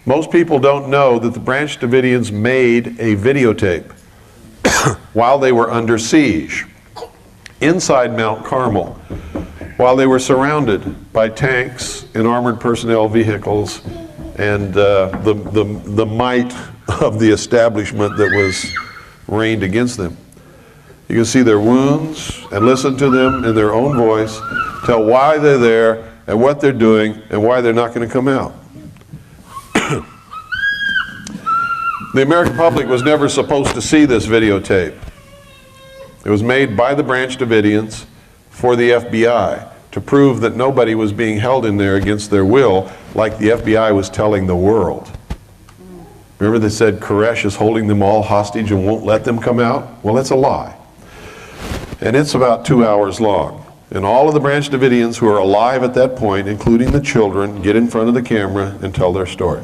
Most people don't know that the Branch Davidians made a videotape while they were under siege inside Mount Carmel, while they were surrounded by tanks and armored personnel vehicles and the might of the establishment that was rained against them. You can see their wounds and listen to them in their own voice, tell why they're there and what they're doing and why they're not going to come out. The American public was never supposed to see this videotape. It was made by the Branch Davidians for the FBI to prove that nobody was being held in there against their will, like the FBI was telling the world. Remember they said Koresh is holding them all hostage and won't let them come out? Well, that's a lie. And it's about 2 hours long. And all of the Branch Davidians who are alive at that point, including the children, get in front of the camera and tell their story.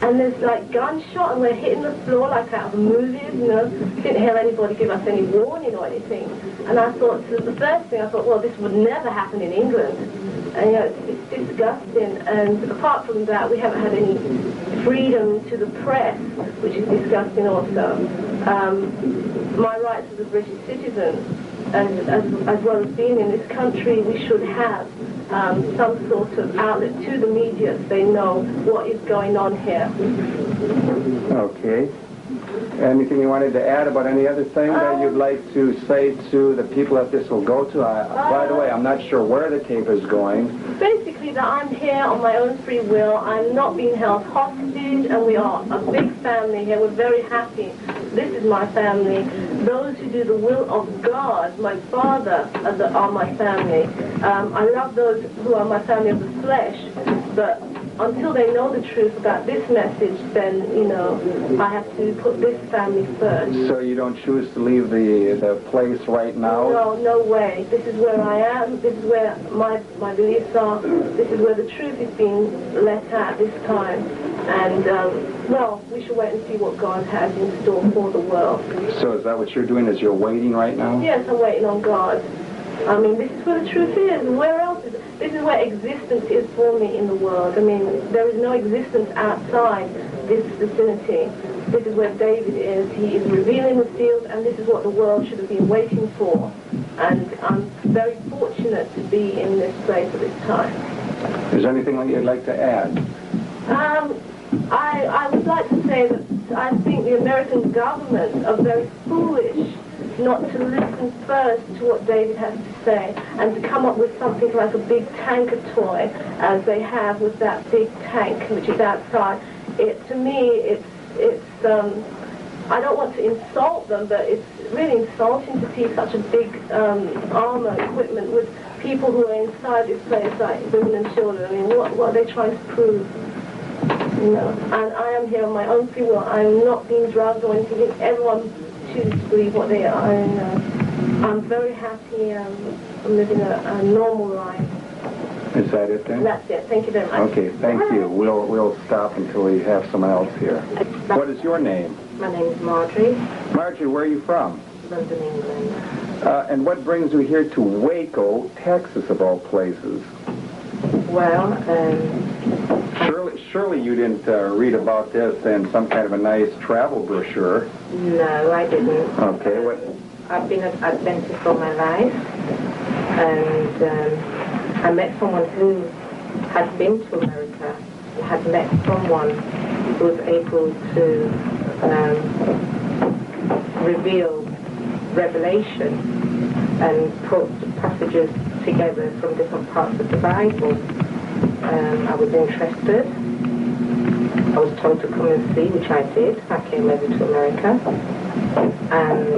And there's like gunshot and we're hitting the floor like out of the movies, you know. Didn't hear anybody give us any warning or anything. And I thought, so the first thing I thought, well, this would never happen in England. And you know, it's disgusting. And apart from that, we haven't had any freedom to the press, which is disgusting also. My rights as a British citizen, as well as being in this country, we should have some sort of outlet to the media so they know what is going on here. Okay. Anything you wanted to add about any other thing that you'd like to say to the people that this will go to? By the way, I'm not sure where the tape is going. Basically, that I'm here on my own free will. I'm not being held hostage, and we are a big family here. We're very happy. This is my family. Those who do the will of God, my Father, are my family. I love those who are my family of the flesh, but until they know the truth about this message, then, you know, I have to put this family first. So you don't choose to leave the place right now? No, no way. This is where I am. This is where my beliefs are. This is where the truth is being let out this time. And, well, we should wait and see what God has in store for the world. So is that what you're doing, is you're waiting right now? Yes, I'm waiting on God. I mean, this is where the truth is. Where else is it? This is where existence is for me in the world. I mean, there is no existence outside this vicinity. This is where David is. He is revealing the seals, and this is what the world should have been waiting for. And I'm very fortunate to be in this place at this time. Is there anything that you'd like to add? I would like to say that I think the American government are very foolish not to listen first to what David has to say and to come up with something like a big tanker toy, as they have with that big tank which is outside. To me, it's I don't want to insult them, but it's really insulting to see such a big armor equipment with people who are inside this place, like women and children. I mean, what are they trying to prove? You know, and I am here on my own free will. I'm not being drugged or anything. Everyone chooses to believe what they are. And I'm very happy. I'm living a normal life. Is that it then? That's it. Thank you very much. Okay, thank you. We'll stop until we have someone else here. What is your name? My name is Marjorie. Marjorie, where are you from? London, England. And what brings you here to Waco, Texas, of all places? Well, Surely you didn't read about this in some kind of a nice travel brochure. no, I didn't. Okay, what? I've been an Adventist all my life, and I met someone who had been to America, had met someone who was able to reveal revelation and put passages together from different parts of the Bible. I was interested. I was told to come and see, which I did. I came over to America. And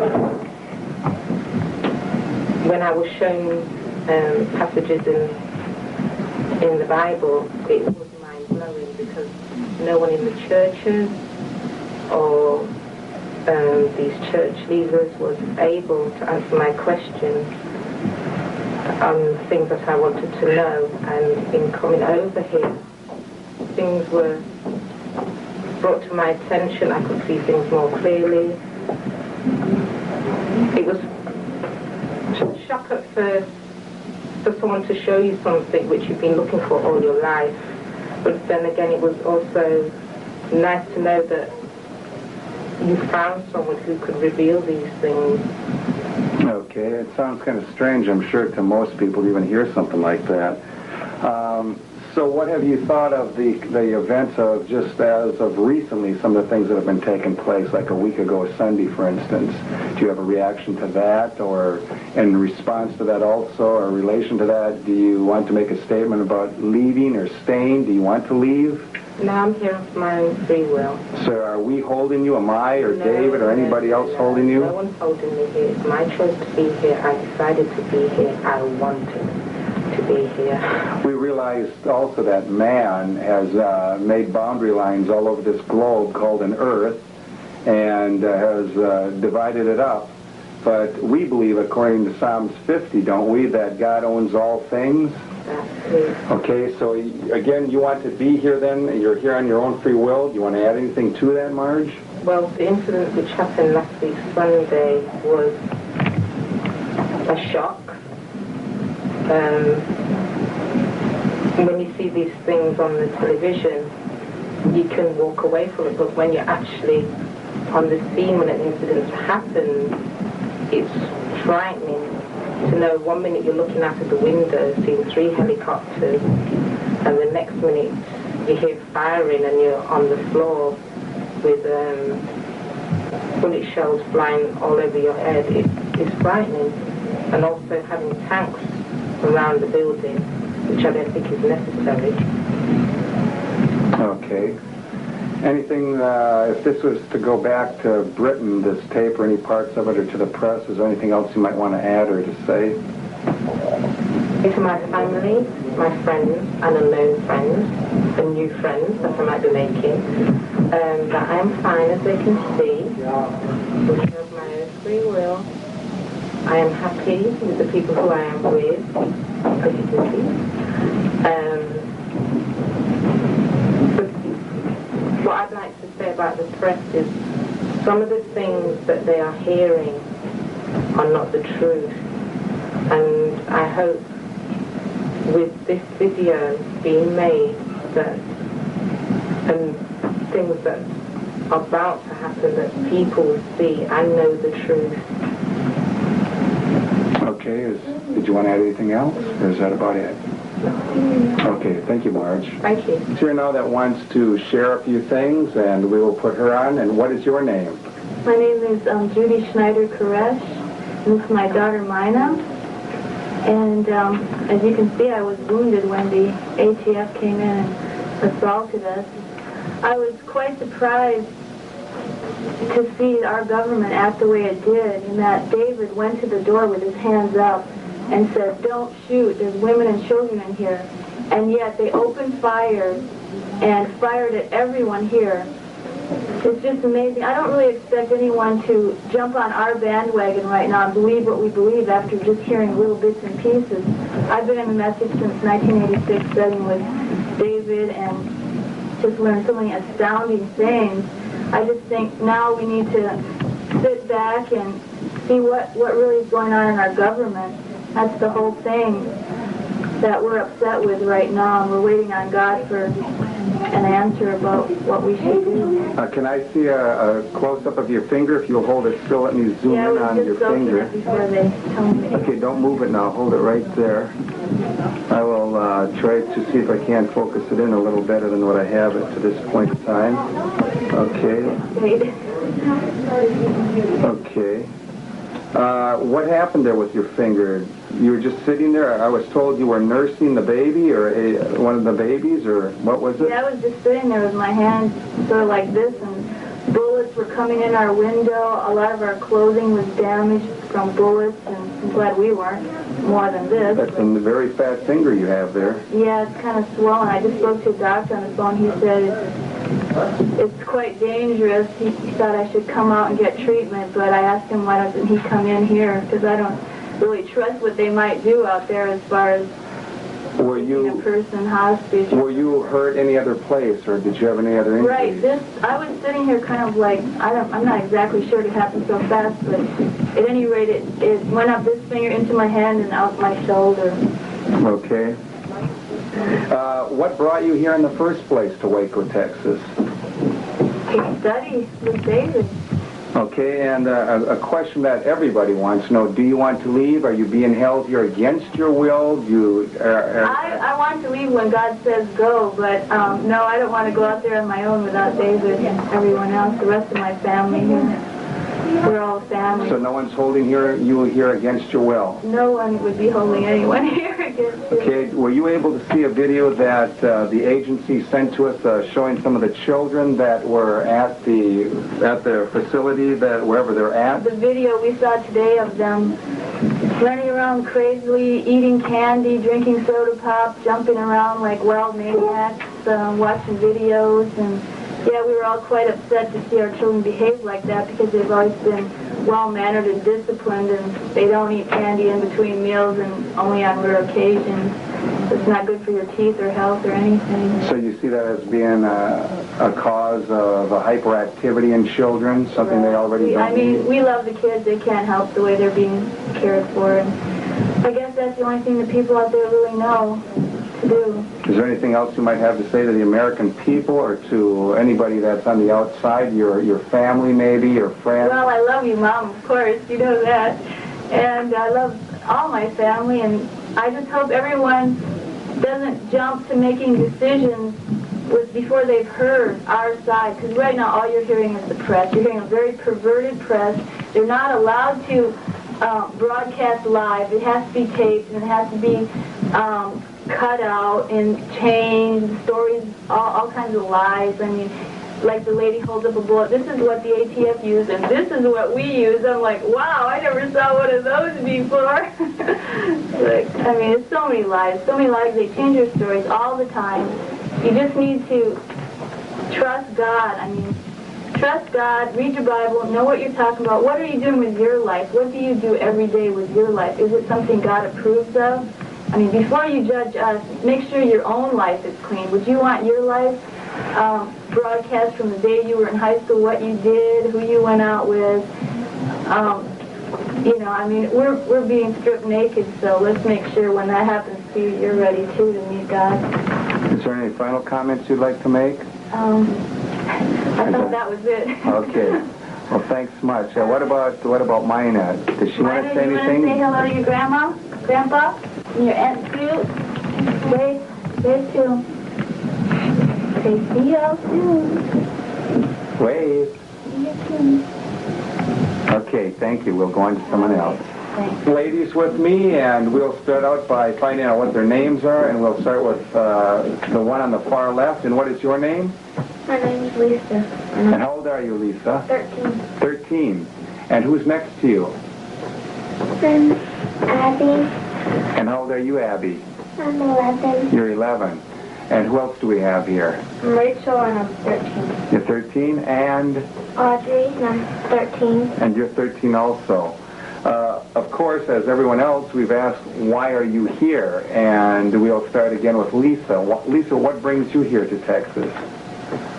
when I was shown passages in the Bible, it was mind-blowing because no one in the churches or these church leaders was able to answer my questions. things that I wanted to know, and in coming over here, things were brought to my attention. I could see things more clearly. It was a shock at first for someone to show you something which you've been looking for all your life, but then again it was also nice to know that you found someone who could reveal these things. Okay, it sounds kind of strange, I'm sure, to most people to even hear something like that. So what have you thought of the events of just as of recently, some of the things that have been taking place, like a week ago Sunday, for instance? Do you have a reaction to that, or in response to that also, or in relation to that, do you want to make a statement about leaving or staying? Do you want to leave? No, I'm here of my own free will. So are we holding you? Am I or David or anybody else holding you? No one's holding me here. It's my choice to be here. I decided to be here. I wanted to be here. We realized also that man has made boundary lines all over this globe called an earth and has divided it up. But we believe, according to Psalms 50, don't we, that God owns all things? Okay, so again, you want to be here then? You're here on your own free will. Do you want to add anything to that, Marge? Well, the incident which happened last week Sunday was a shock. When you see these things on the television, you can walk away from it, but when you're actually on the scene when an incident happens, it's frightening to know 1 minute you're looking out of the window, seeing 3 helicopters, and the next minute you hear firing and you're on the floor with bullet shells flying all over your head. It's frightening. And also having tanks around the building, which I don't think is necessary. Okay. Anything, if this was to go back to Britain, this tape, or any parts of it, or to the press, is there anything else you might want to add or to say? To my family, my friends, and unknown friends, and new friends that I might be making, that I am fine as they can see, which of my own free will. I am happy with the people who I am with, as you can see. What I'd like to say about the press is some of the things that they are hearing are not the truth. And I hope with this video being made that and things that are about to happen, that people will see and know the truth. Okay, did you want to add anything else? Or is that about it? Okay, thank you, Marge. Thank you. Here now that wants to share a few things, and we will put her on. And what is your name? My name is Judy Schneider-Koresh. This is my daughter, Mina. And as you can see, I was wounded when the ATF came in and assaulted us. I was quite surprised to see our government act the way it did, in that David went to the door with his hands up and said, "Don't shoot, there's women and children in here." And yet they opened fire and fired at everyone here. It's just amazing. I don't really expect anyone to jump on our bandwagon right now and believe what we believe after just hearing little bits and pieces. I've been in the message since 1986, studying with David, and just learned so many astounding things. I just think now we need to sit back and see what really is going on in our government. That's the whole thing that we're upset with right now, and we're waiting on God for an answer about what we should do. Can I see a close-up of your finger? If you'll hold it still, let me zoom in on your finger. Before they tell me. Okay, don't move it now. Hold it right there. I will try to see if I can focus it in a little better than what I have it to this point in time. Okay. Okay. What happened there with your finger? You were just sitting there? I was told you were nursing the baby, or one of the babies, or what was it? Yeah, I was just sitting there with my hands sort of like this, and bullets were coming in our window. A lot of our clothing was damaged from bullets, and I'm glad we weren't more than this. That's a very fat finger you have there. Yeah, it's kind of swollen. I just spoke to a doctor on the phone. He said it's quite dangerous. He thought I should come out and get treatment, but I asked him why doesn't he come in here, because I don't really trust what they might do out there as far as Were taking a you person hostage. hurt any other place, or did you have any other injuries? Right. I was sitting here kind of like, I'm not exactly sure it happened so fast, but at any rate, it went up this finger into my hand and out my shoulder. Okay. What brought you here in the first place to Waco, Texas? To study with David. Okay, and a question that everybody wants to know, do you want to leave? Are you being held here against your will? I want to leave when God says go, but no, I don't want to go out there on my own without David and everyone else, the rest of my family here. We're all family. So no one's holding you here against your will? No one would be holding anyone here against you. Okay, were you able to see a video that the agency sent to us showing some of the children that were at their facility, wherever they're at? The video we saw today of them running around crazily, eating candy, drinking soda pop, jumping around like wild maniacs, watching videos, and yeah, we were all quite upset to see our children behave like that because they've always been well-mannered and disciplined, and they don't eat candy in between meals and only on rare occasions. It's not good for your teeth or health or anything. So you see that as being a cause of hyperactivity in children, something they already don't need? We love the kids. They can't help the way they're being cared for. And I guess that's the only thing the people out there really know to do. Is there anything else you might have to say to the American people or to anybody that's on the outside, your family maybe, your friends? Well, I love you, Mom, of course. You know that. And I love all my family, and I just hope everyone doesn't jump to making decisions before they've heard our side, because right now all you're hearing is the press. You're hearing a very perverted press. They're not allowed to broadcast live. It has to be taped, and it has to be cut out and changed, stories, all kinds of lies. I mean, like the lady holds up a bullet, this is what the ATF used, and this is what we use. I'm like, wow, I never saw one of those before. I mean, it's so many lies. They change their stories all the time. You just need to trust God. I mean, trust God, read your Bible, know what you're talking about. What are you doing with your life? What do you do every day with your life? Is it something God approves of? I mean, before you judge us, make sure your own life is clean. Would you want your life broadcast from the day you were in high school, what you did, who you went out with? You know, I mean, we're being stripped naked, so let's make sure when that happens to you, you're ready, too, to meet God. Is there any final comments you'd like to make? I thought that was it. Okay. Well, thanks much. What about Minette? Does she want to say anything? You want to say hello to your grandma, grandpa, and your Aunt Sue? Wave too. Say, see y'all soon. Wave. See you soon. Okay, thank you. We'll go on to someone else. Thanks. Ladies with me, and we'll start out by finding out what their names are, and we'll start with the one on the far left. And what is your name? My name is Lisa. And how old are you, Lisa? 13. 13. And who's next to you? I'm Abby. And how old are you, Abby? I'm 11. You're 11. And who else do we have here? I'm Rachel, and I'm 13. You're 13, and? Audrey, and I'm 13. And you're 13 also. Of course, as everyone else, we've asked, why are you here? And we'll start again with Lisa. Lisa, what brings you here to Texas?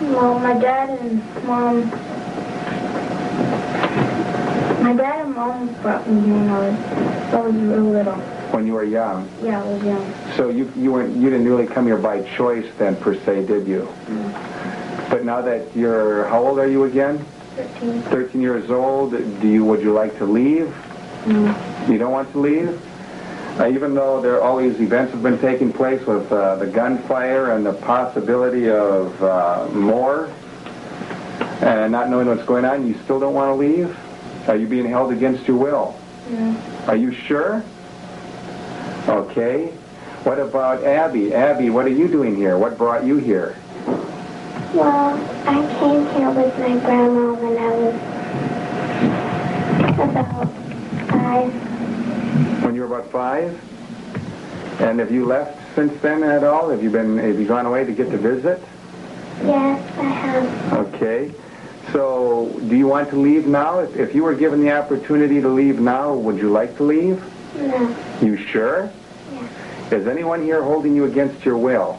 Well, my dad and mom brought me here when I was real little. When you were young? Yeah, I was young. So you didn't really come here by choice then, per se, did you? Mm. But now that you're, how old are you again? 13. 13 years old. Would you like to leave? No. You don't want to leave? Even though all these events have been taking place with the gunfire and the possibility of more, and not knowing what's going on, you still don't want to leave? Are you being held against your will? No. Are you sure? Okay. What about Abby? Abby, what are you doing here? What brought you here? Well, I came here with my grandma when I was about 5. When you were about 5? And have you left since then at all? Have you gone away to get to visit? Yes, I have. Okay. So, do you want to leave now? If you were given the opportunity to leave now, would you like to leave? No. You sure? Yeah. Is anyone here holding you against your will?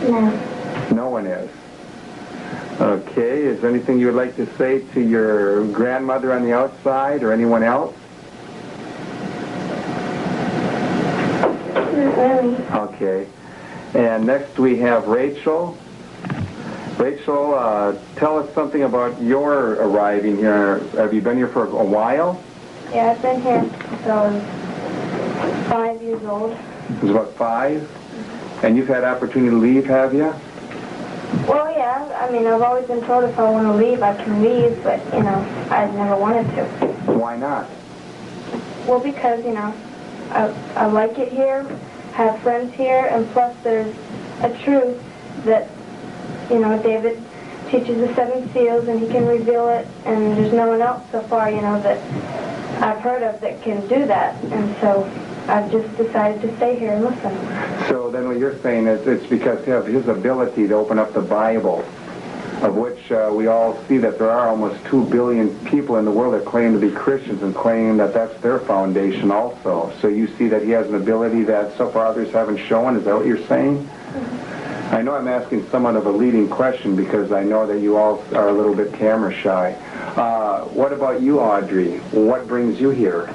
No. No one is. Okay, is there anything you would like to say to your grandmother on the outside or anyone else? Not really. Okay. And next we have Rachel. Rachel, tell us something about your arriving here. Have you been here for a while? Yeah, I've been here since I was 5 years old. It was about 5? And you've had opportunity to leave, have you? Well, yeah, I mean, I've always been told if I want to leave, I can leave, but, you know, I've never wanted to. Why not? Well, because, you know, I like it here, have friends here, and plus there's a truth that, you know, David teaches the 7 seals and he can reveal it, and there's no one else so far, you know, that I've heard of that can do that. And so I've just decided to stay here and listen. So then what you're saying is it's because of his ability to open up the Bible, of which we all see that there are almost 2 billion people in the world that claim to be Christians and claim that that's their foundation also. So you see that he has an ability that so far others haven't shown. Is that what you're saying? I know I'm asking somewhat of a leading question because I know that you all are a little bit camera shy. What about you, Audrey? What brings you here?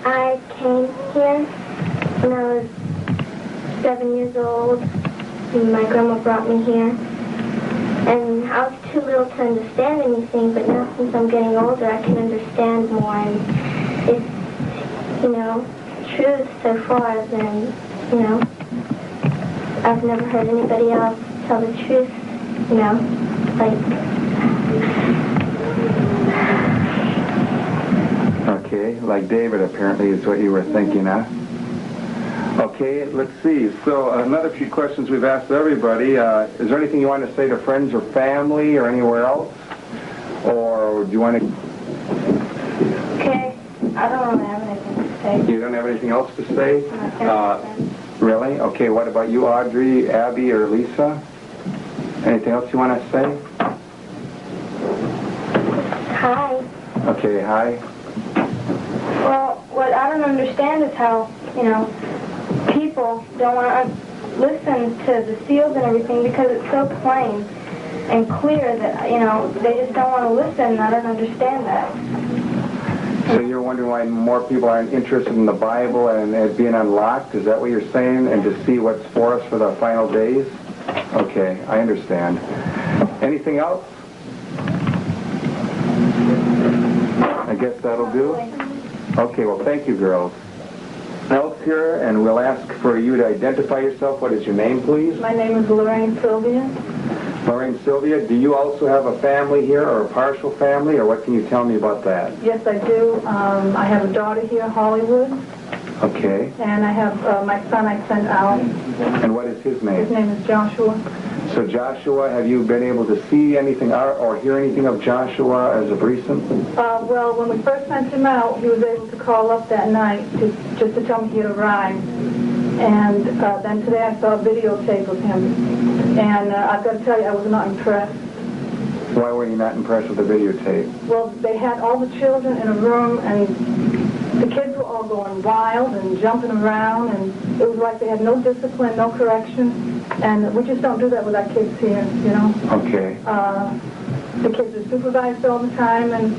I came here when I was 7 years old, and my grandma brought me here. And I was too little to understand anything, but now since I'm getting older, I can understand more. And it's, you know, truth so far, then, you know, I've never heard anybody else tell the truth, you know, like... Okay, like David apparently is what you were thinking, huh? Okay, let's see. So another few questions we've asked everybody. Is there anything you want to say to friends or family or anywhere else? Or do you want to... Okay, I don't really have anything to say. You don't have anything else to say? Okay. Really? Okay, what about you, Audrey, Abby, or Lisa? Anything else you want to say? Hi. Okay, hi. Well, what I don't understand is how, you know, people don't want to listen to the seals and everything because it's so plain and clear that, you know, they just don't want to listen. I don't understand that. So you're wondering why more people aren't interested in the Bible and it being unlocked? Is that what you're saying? And to see what's for us for the final days? Okay, I understand. Anything else? I guess that'll do. Okay, well, thank you, girls. Else here, and we'll ask for you to identify yourself. What is your name, please? My name is Lorraine Sylvia. Lorraine Sylvia, do you also have a family here, or a partial family, or what can you tell me about that? Yes, I do. I have a daughter here, Hollywood, Okay. and I have my son I sent out. And what is his His name? name is Joshua. So Joshua, have you been able to see anything or hear anything of Joshua as of recent? Well, when we first sent him out, he was able to call up that night just to tell me he had arrived. And then today I saw a videotape of him. And I've got to tell you, I was not impressed. Why were you not impressed with the videotape? Well, they had all the children in a room, and the kids were all going wild and jumping around, and it was like they had no discipline, no correction. And we just don't do that with our kids here, you know. Okay. The kids are supervised all the time, and,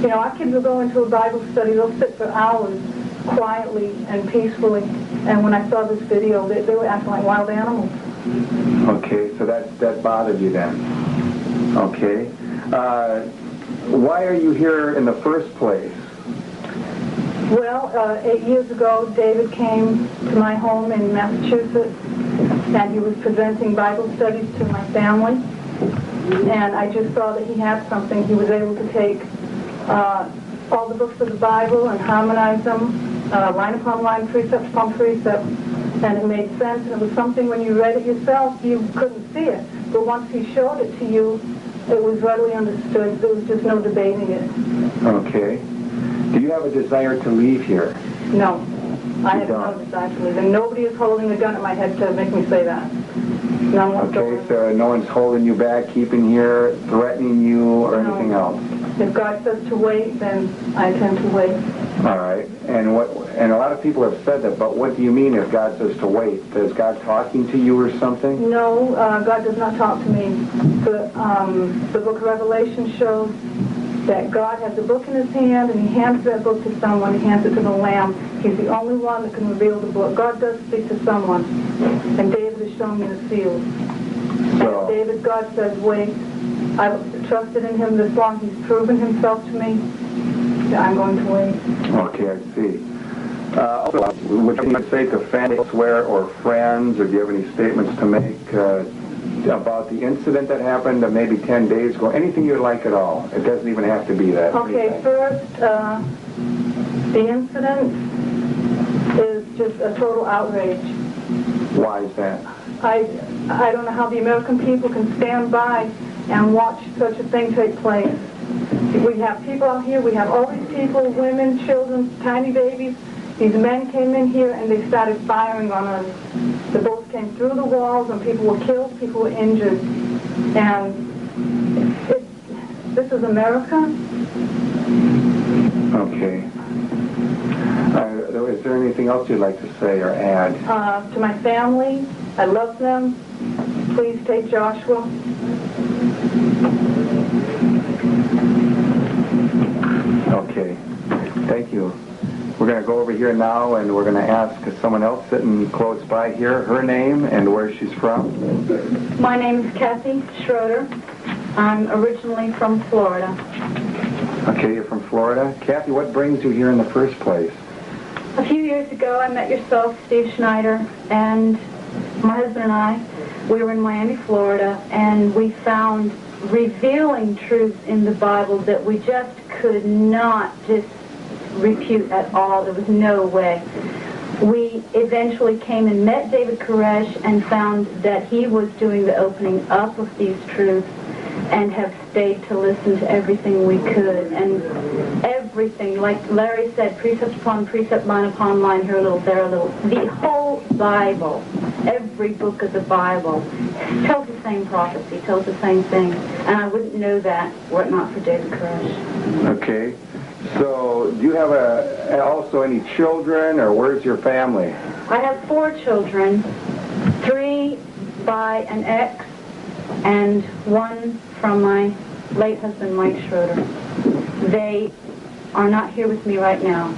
you know, our kids will go into a Bible study, they'll sit for hours quietly and peacefully. And when I saw this video, they were acting like wild animals. Okay, so that bothered you then. Okay. Why are you here in the first place? Well, 8 years ago, David came to my home in Massachusetts, and he was presenting Bible studies to my family. And I just saw that he had something. He was able to take all the books of the Bible and harmonize them, line upon line, precept upon precept, and it made sense. And it was something when you read it yourself, you couldn't see it. But once he showed it to you, it was readily understood. There was just no debating it. Okay. Do you have a desire to leave here? No. I have don't? no desire to leave. And nobody is holding a gun at my head to make me say that. No one Okay, so no one's holding you back, keeping here, threatening you, or No. anything else? If God says to wait, then I intend to wait. All right. And a lot of people have said that, but what do you mean if God says to wait? Is God talking to you or something? No, God does not talk to me. The book of Revelation shows that God has a book in his hand, and he hands that book to someone. He hands it to the Lamb. He's the only one that can reveal the book. God does speak to someone, and David has shown me the seals. So, David, God says, wait. I've trusted in him this long. He's proven himself to me. I'm going to wait. okay, I see. Also, would you say to family elsewhere or friends, or do you have any statements to make about the incident that happened maybe 10 days ago? Anything you'd like at all. It doesn't even have to be that. Okay, first, the incident is just a total outrage. Why is that? I don't know how the American people can stand by and watch such a thing take place. We have people out here, we have all these people, women, children, tiny babies. These men came in here and they started firing on us. The bullets came through the walls and people were killed, people were injured. And this is America. Okay. Is there anything else you'd like to say or add? To my family, I love them. Please take Joshua. Okay. Thank you. We're going to go over here now, and we're going to ask someone else sitting close by here her name and where she's from. My name is Kathy Schroeder. I'm originally from Florida. Okay, you're from Florida. Kathy, what brings you here in the first place? A few years ago, I met yourself, Steve Schneider, and my husband and I, we were in Miami, Florida, and we found revealing truths in the Bible that we just could not just refute at all. There was no way. We eventually came and met David Koresh and found that he was doing the opening up of these truths, and have stayed to listen to everything we could. And everything, like Larry said, precept upon precept, line upon line, here a little, there a little. The whole Bible, every book of the Bible, tells the same prophecy, tells the same thing. And I wouldn't know that were it not for David Koresh. Okay. So, do you have also any children, or where's your family? I have 4 children, 3 by an ex, and 1 from my late husband, Mike Schroeder. They are not here with me right now.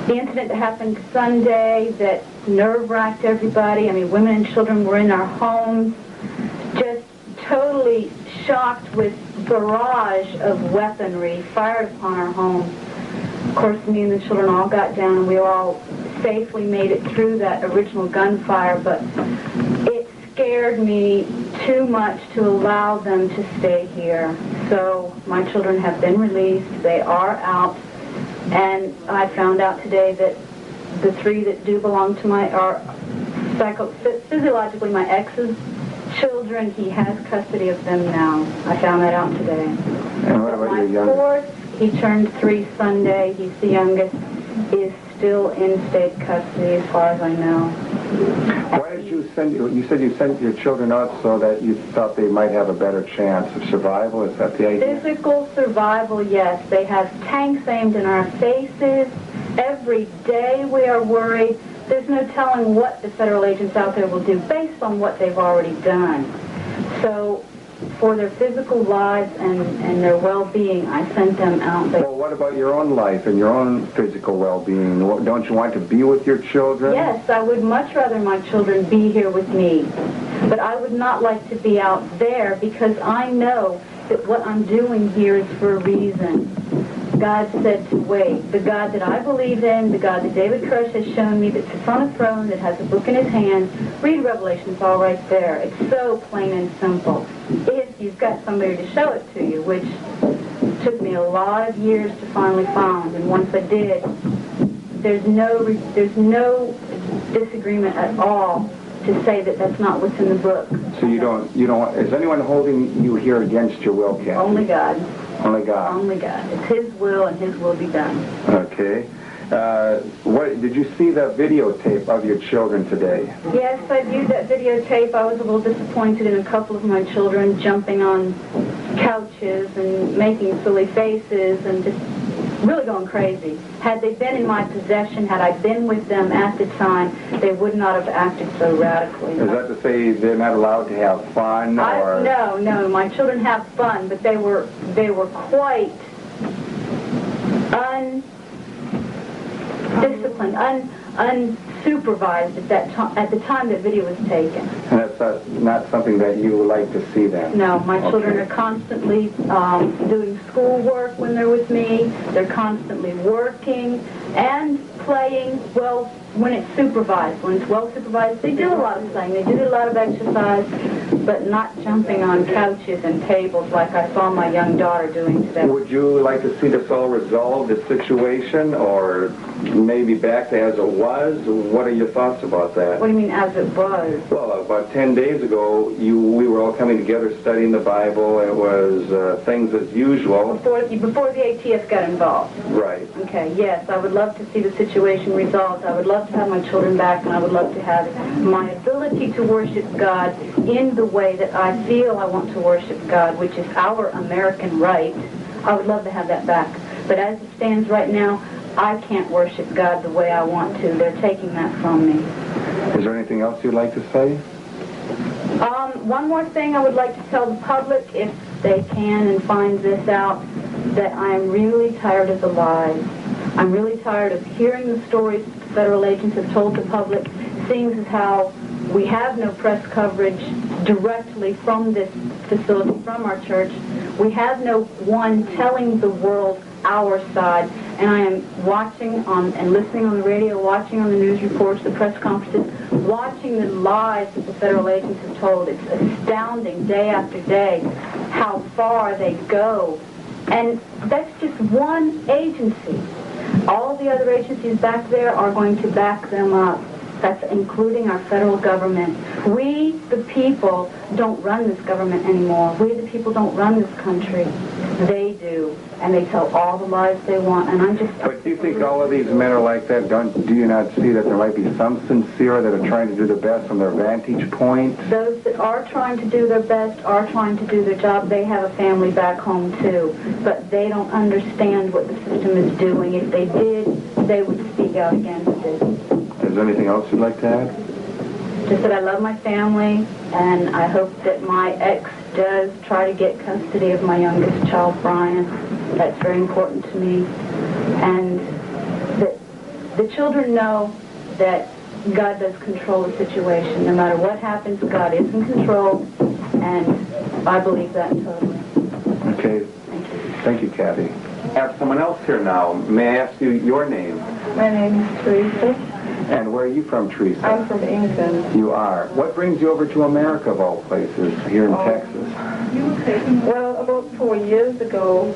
The incident that happened Sunday that nerve-wracked everybody, I mean, women and children were in our homes, just totally shocked with barrage of weaponry fired upon our homes. Of course, me and the children all got down, and we all safely made it through that original gunfire, but it scared me too much to allow them to stay here. So my children have been released. They are out. And I found out today that the 3 that do belong to physiologically my ex's children, he has custody of them now. I found that out today. And what about your youngest? My 4th, he turned 3 Sunday. He's the youngest. Is still in state custody as far as I know. Why did you said you sent your children out so that you thought they might have a better chance of survival? Is that the idea? Physical survival, yes. They have tanks aimed in our faces. Every day we are worried. There's no telling what the federal agents out there will do based on what they've already done. So for their physical lives and their well-being, I sent them out. Well, what about your own life and your own physical well-being? Don't you want to be with your children? Yes, I would much rather my children be here with me. But I would not like to be out there because I know that what I'm doing here is for a reason. God said to wait. The God that I believe in, the God that David Koresh has shown me that sits on a throne, that has a book in his hand. Read Revelation, it's all right there. It's so plain and simple. If you've got somebody to show it to you, which took me a lot of years to finally find, and once I did, there's no disagreement at all to say that that's not what's in the book. So you don't, is anyone holding you here against your will, Kathy? Only God. Only God. Only God. It's his will and his will be done. Okay. What did you see the videotape of your children today? Yes, I viewed that videotape. I was a little disappointed in a couple of my children jumping on couches and making silly faces and just really going crazy. Had they been in my possession, had I been with them at the time, they would not have acted so radically. Is that to say they're not allowed to have fun, or? No. My children have fun, but they were quite undisciplined, unsupervised at the time that video was taken. And that's not something that you would like to see then? No, my children are constantly doing schoolwork when they're with me. They're constantly working and playing, well, when it's supervised. When it's well supervised, they do a lot of playing. They do a lot of exercise, but not jumping on couches and tables like I saw my young daughter doing today. Would you like to see this all resolved, this situation, or maybe back to as it was? What are your thoughts about that? What do you mean, as it was? Well, about 10 days ago, we were all coming together studying the Bible. It was things as usual. Before the ATF got involved. Right. Okay, yes, I would love to see the situation resolved. I would love to have my children back, and I would love to have my ability to worship God in the way that I feel I want to worship God, which is our American right. I would love to have that back. But as it stands right now, I can't worship God the way I want to. They're taking that from me. Is there anything else you'd like to say? One more thing I would like to tell the public, if they can and find this out, that I am really tired of the lies. I'm really tired of hearing the stories that the federal agents have told the public, seeing as how we have no press coverage directly from this facility, from our church. We have no one telling the world our side. And I am watching on and listening on the radio, watching on the news reports, the press conferences, watching the lies that the federal agents have told. It's astounding day after day how far they go. And that's just one agency. All the other agencies back there are going to back them up. That's including our federal government. We, the people, don't run this government anymore. We, the people, don't run this country. They do. And they tell all the lies they want. And I'm just... But do you think all of these men are like that? Do you not see that there might be some sincere that are trying to do their best from their vantage point? Those that are trying to do their best are trying to do their job. They have a family back home, too. But they don't understand what the system is doing. If they did, they would speak out against it. Is there anything else you'd like to add? Just that I love my family, and I hope that my ex does try to get custody of my youngest child, Brian. That's very important to me. And that the children know that God does control the situation. No matter what happens, God is in control, and I believe that totally. Okay. Thank you, Kathy. I have someone else here now. May I ask you your name? My name is Teresa. And where are you from, Teresa? I'm from England. You are. What brings you over to America, of all places, here in Texas? Well, about 4 years ago,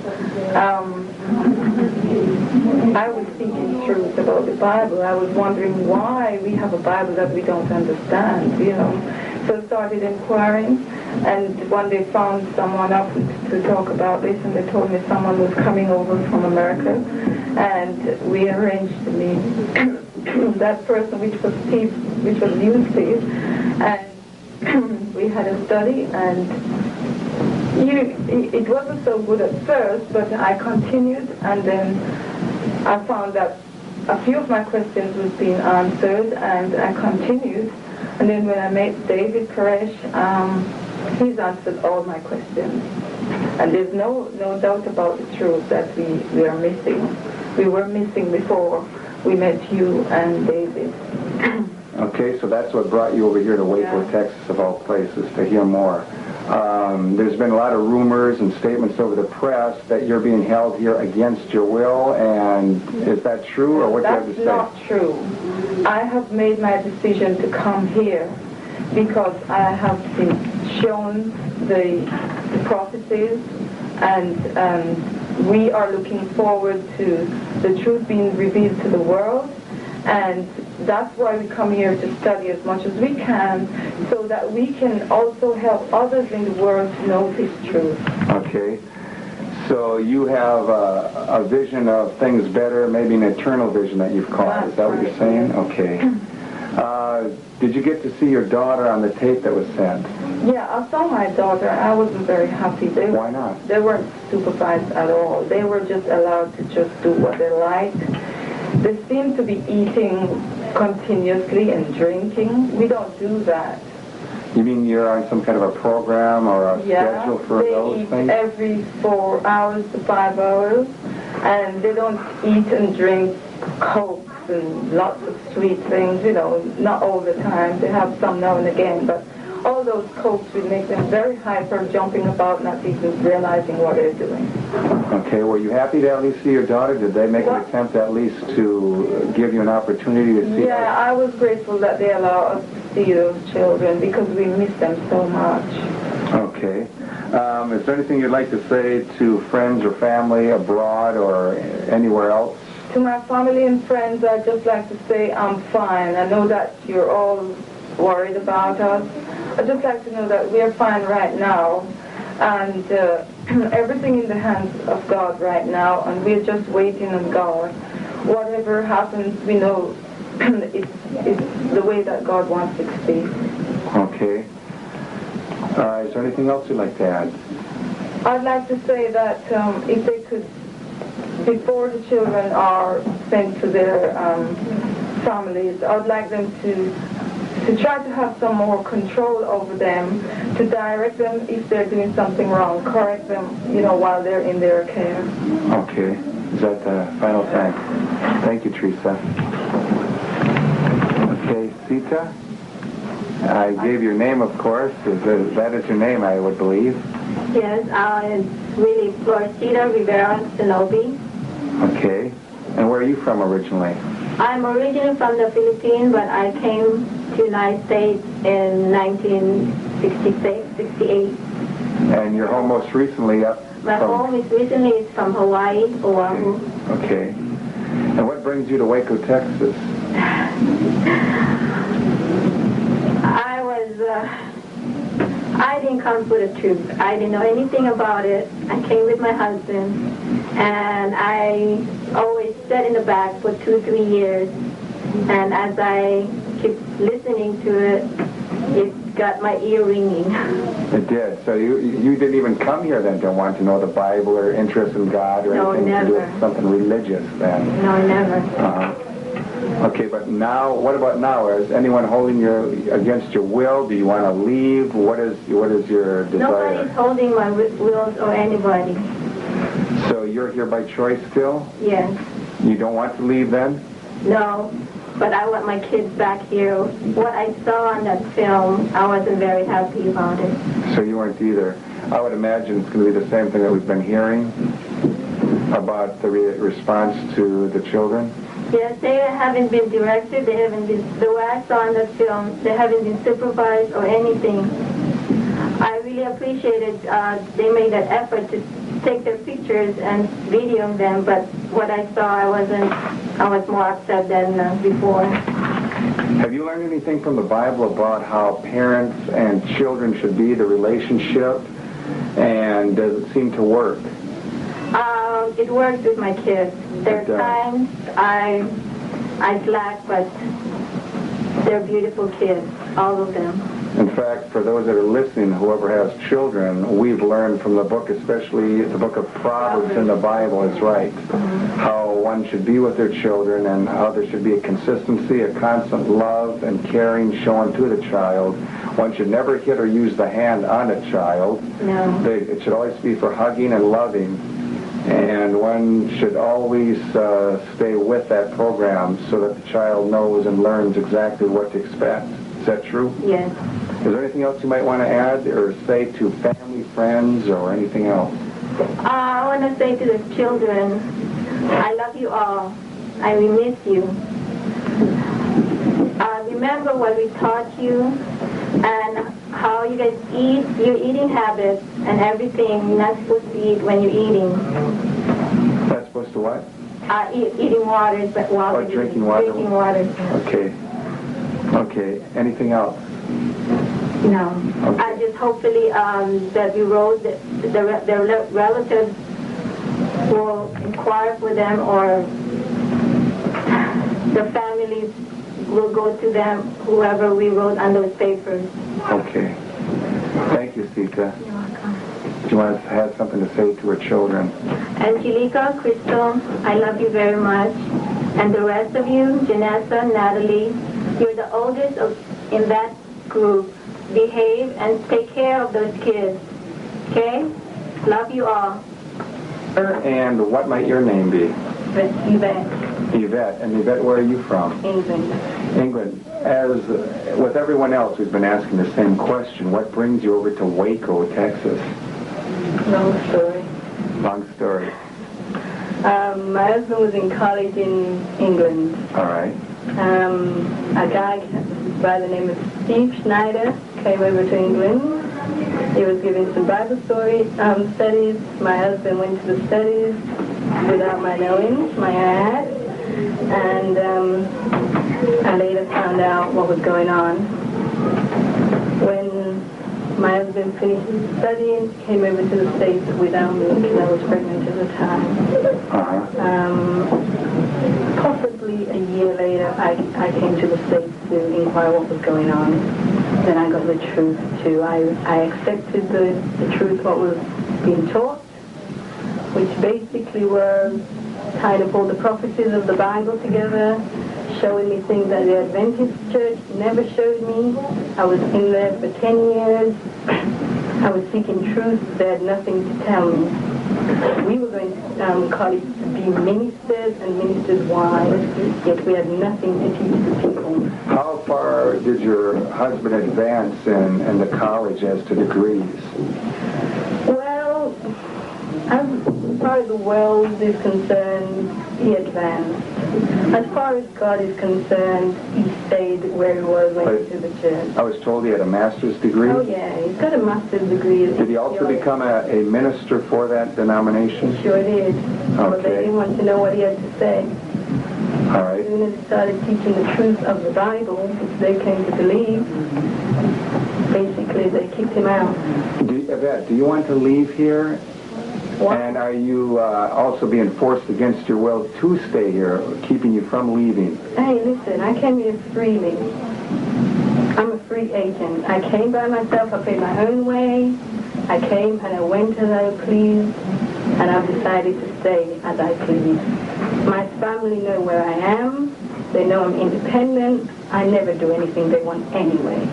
I was seeking truth about the Bible. I was wondering why we have a Bible that we don't understand, you know. So I started inquiring, and one day found someone up to talk about this, and they told me someone was coming over from America, and we arranged to meet that person, which was you, Steve, and we had a study, and it wasn't so good at first, but I continued, and then I found that a few of my questions was being answered, and I continued, and then when I met David Koresh, he's answered all my questions, and there's no doubt about the truth that we are missing. We were missing before we met you and David. Okay, so that's what brought you over here to WACO, Texas, of all places, to hear more. There's been a lot of rumors and statements over the press that you're being held here against your will, and is that true, or what do you have to say? That's not true. I have made my decision to come here because I have been shown the prophecies, and we are looking forward to the truth being revealed to the world, and that's why we come here to study as much as we can so that we can also help others in the world to know this truth. Okay. So you have a vision of things better, maybe an eternal vision that you've caught. Is that what you're saying? Okay. Did you get to see your daughter on the tape that was sent? Yeah, I saw my daughter. I wasn't very happy. Why not? They weren't supervised at all. They were just allowed to just do what they liked. They seemed to be eating continuously and drinking. We don't do that. You mean you're on some kind of a program or a schedule for those They eat things? every 4 hours to 5 hours, and they don't eat and drink Cokes and lots of sweet things, you know, not all the time. They have some now and again, but all those Cokes would make them very hyper, jumping about, not even realizing what they're doing. Okay, were you happy to at least see your daughter? Did they make an attempt at least to give you an opportunity to see her? Yeah, I was grateful that they allow us to see those children because we miss them so much. Okay. Is there anything you'd like to say to friends or family abroad or anywhere else? To my family and friends, I'd just like to say I'm fine. I know that you're all worried about us. I'd just like to know that we're fine right now, and everything in the hands of God right now, and we're just waiting on God. Whatever happens, we know it's the way that God wants it to be. Okay. Is there anything else you'd like to add? I'd like to say that if they could, before the children are sent to their families, I'd like them to try to have some more control over them, to direct them if they're doing something wrong, correct them, you know, while they're in their care. Okay. Is that the final thank? Thank you, Teresa. Okay, Sita? I gave your name, of course. That is your name, I would believe. Yes, it's really Florcita Rivera Shinobi. Okay. And where are you from originally? I'm originally from the Philippines, but I came to the United States in 1966, 68. And your home most recently up My from... home is recently from Hawaii, Oahu. Okay. And what brings you to Waco, Texas? I didn't come for the trip. I didn't know anything about it. I came with my husband, and I always sat in the back for 2-3 years. And as I keep listening to it, it got my ear ringing. It did. So you didn't even come here then to want to know the Bible or interest in God or anything to do with something religious then? No, never. Okay, but now, what about now? Is anyone holding you against your will? Do you want to leave? What is your desire? Nobody's holding my wills or anybody. So you're here by choice still? Yes. You don't want to leave then? No, but I want my kids back here. What I saw on that film, I wasn't very happy about it. So you weren't either. I would imagine it's going to be the same thing that we've been hearing about the response to the children. Yes, they haven't been directed, they haven't been, the way I saw in the film, they haven't been supervised or anything. I really appreciated they made that effort to take their pictures and video them, but what I saw, I was more upset than before. Have you learned anything from the Bible about how parents and children should be, the relationship, and does it seem to work? It works with my kids. There are times I slack, but they're beautiful kids, all of them. In fact, for those that are listening, whoever has children, we've learned from the book, especially the book of Proverbs in the Bible is right, how one should be with their children and how there should be a consistency, a constant love and caring shown to the child. One should never hit or use the hand on a child. No. It should always be for hugging and loving. And one should always stay with that program so that the child knows and learns exactly what to expect. Is that true? Yes. Is there anything else you might want to add or say to family, friends, or anything else? I want to say to the children, I love you all. I will miss you. Remember what we taught you and how you guys eat, your eating habits and everything. You're not supposed to eat when you're eating. Not supposed to what? Eating water, but while Oh, drinking water. Drinking water. Okay. Okay. Anything else? No. Okay. I just hopefully that we wrote the relatives will inquire for them or the families will go to them, whoever we wrote on those papers. Okay. Thank you, Sita. You're welcome. Do you want to have something to say to her children? Angelica, Crystal, I love you very much. And the rest of you, Janessa, Natalie, you're the oldest in that group. Behave and take care of those kids. Okay? Love you all. And what might your name be? Yvette. Yvette. And Yvette, where are you from? England. England. As with everyone else who's been asking the same question, what brings you over to WACO, Texas? Long story. Long story. My husband was in college in England. All right. A guy by the name of Steve Schneider came over to England. He was giving some Bible studies. My husband went to the studies without my knowing, my ad. And I later found out what was going on. When my husband finished his studying, he came over to the States without me because I was pregnant at the time. Possibly a year later, I came to the States to inquire what was going on. Then I got the truth too. I accepted the truth, what was being taught, which basically were tying up all the prophecies of the Bible together, showing me things that the Adventist church never showed me. I was in there for 10 years. I was seeking truth. They had nothing to tell me. We were going to college to be ministers and ministers' wives, yet we had nothing to teach the people. How far did your husband advance in the college as to degrees? Well, as far as the world is concerned, he advanced. As far as God is concerned, he stayed where he was when he went to the church. I was told he had a master's degree. Oh, yeah, he's got a master's degree. Did he also become a minister for that denomination? He sure did. But they didn't want to know what he had to say. All right. As soon as he started teaching the truth of the Bible, which they came to believe, basically they kicked him out. Yvette, do you want to leave here? What? And are you also being forced against your will to stay here, keeping you from leaving? Hey, listen, I came here freely. I'm a free agent. I came by myself. I paid my own way. I came and I went as I pleased, and I've decided to stay as I please. My family know where I am. They know I'm independent. I never do anything they want anyway.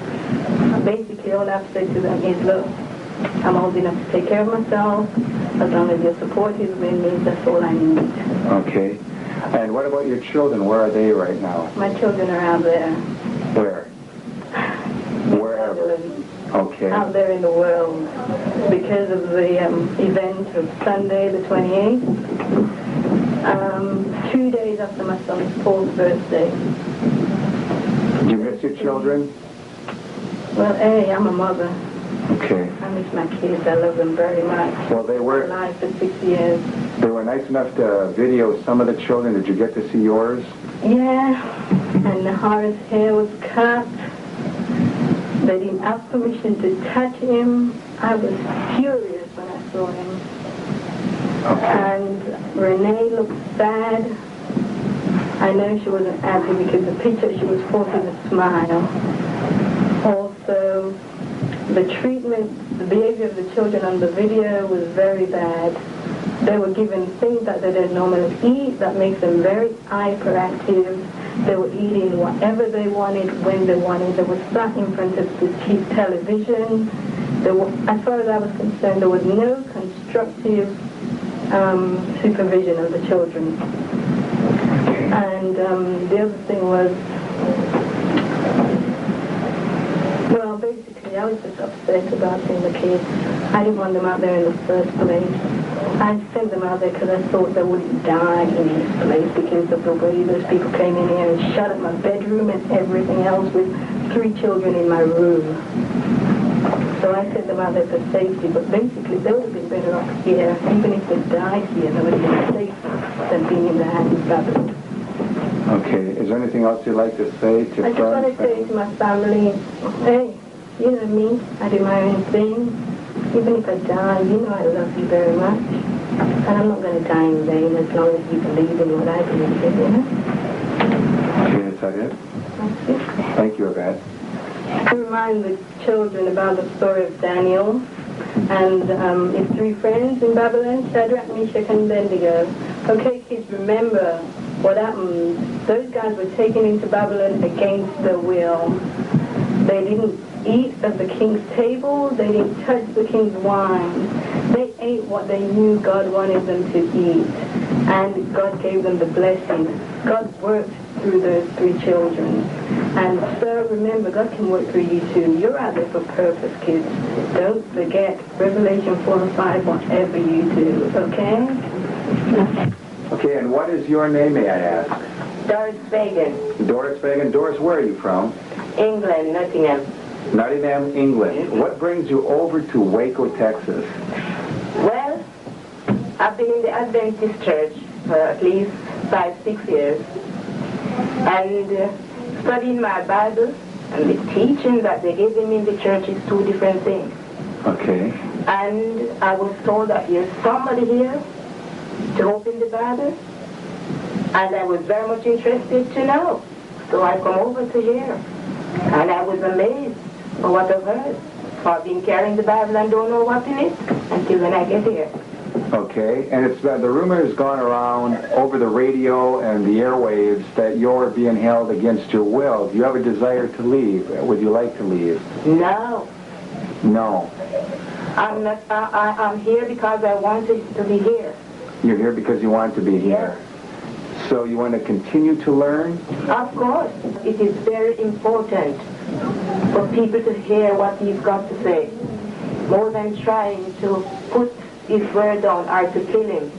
Basically, all I've said to them is, look, I'm old enough to take care of myself. As long as your support is with me, that's all I need. Okay. And what about your children? Where are they right now? My children are out there. Where? Wherever. Okay. Out there in the world. Because of the event of Sunday, the 28th, 2 days after my son's 4th birthday. Do you miss your children? Well, hey, I'm a mother. Okay. I miss my kids. I love them very much. Well, they were alive for 6 years. They were nice enough to video some of the children. Did you get to see yours? Yeah. And Nahara's hair was cut. They didn't ask permission to touch him. I was furious when I saw him. Okay. And Renee looked sad. I know she wasn't happy because the picture she was forcing a smile. Also, the treatment, the behavior of the children on the video was very bad. They were given things that they don't normally eat that makes them very hyperactive. They were eating whatever they wanted, when they wanted. They were sat in front of the cheap television. As far as I was concerned, there was no constructive supervision of the children. And the other thing was, well, basically, I was just upset about seeing the kids. I didn't want them out there in the first place. I sent them out there because I thought they would die in this place because of the way those people came in here and shut up my bedroom and everything else with 3 children in my room. So I sent them out there for safety, but basically they would have been better off here. Even if they died here, they would have been safer than being in the hands of Babylon. Okay. Is there anything else you'd like to say to I just want to say to my family, hey, you know me, I do my own thing. Even if I die, you know I love you very much. And I'm not going to die in vain as long as you believe in what I believe in, you know? Okay, is that it? Thank you, Yvette. To remind the children about the story of Daniel and his three friends in Babylon, Shadrach, Meshach, and Abednego. Okay, kids, remember what happened. Those guys were taken into Babylon against their will. They didn't eat at the king's table. They didn't touch the king's wine. They ate what they knew God wanted them to eat. And God gave them the blessing. God worked through those three children. And so remember, God can work through you too. You're out there for purpose, kids. Don't forget Revelation 4 and 5, whatever you do, okay? Okay, and what is your name, may I ask? Doris Fagan, Doris Fagan. Doris, where are you from? England, Nottingham. Nottingham, England. What brings you over to Waco, Texas? Well, I've been in the Adventist church for at least 5-6 years. And studying my Bible and the teaching that they gave me in the church is two different things. Okay. And I was told that there's somebody here to open the Bible. And I was very much interested to know. So I come over to here. And I was amazed for what I've heard. So I've been carrying the Bible and don't know what's in it until when I get here. Okay, and it's the rumor has gone around over the radio and the airwaves that you're being held against your will. Do you have a desire to leave? Would you like to leave? No. No. I'm not. I'm here because I wanted to be here. You're here because you want to be here. So you want to continue to learn? Of course. It is very important for people to hear what he's got to say, more than trying to put his word down or to kill him,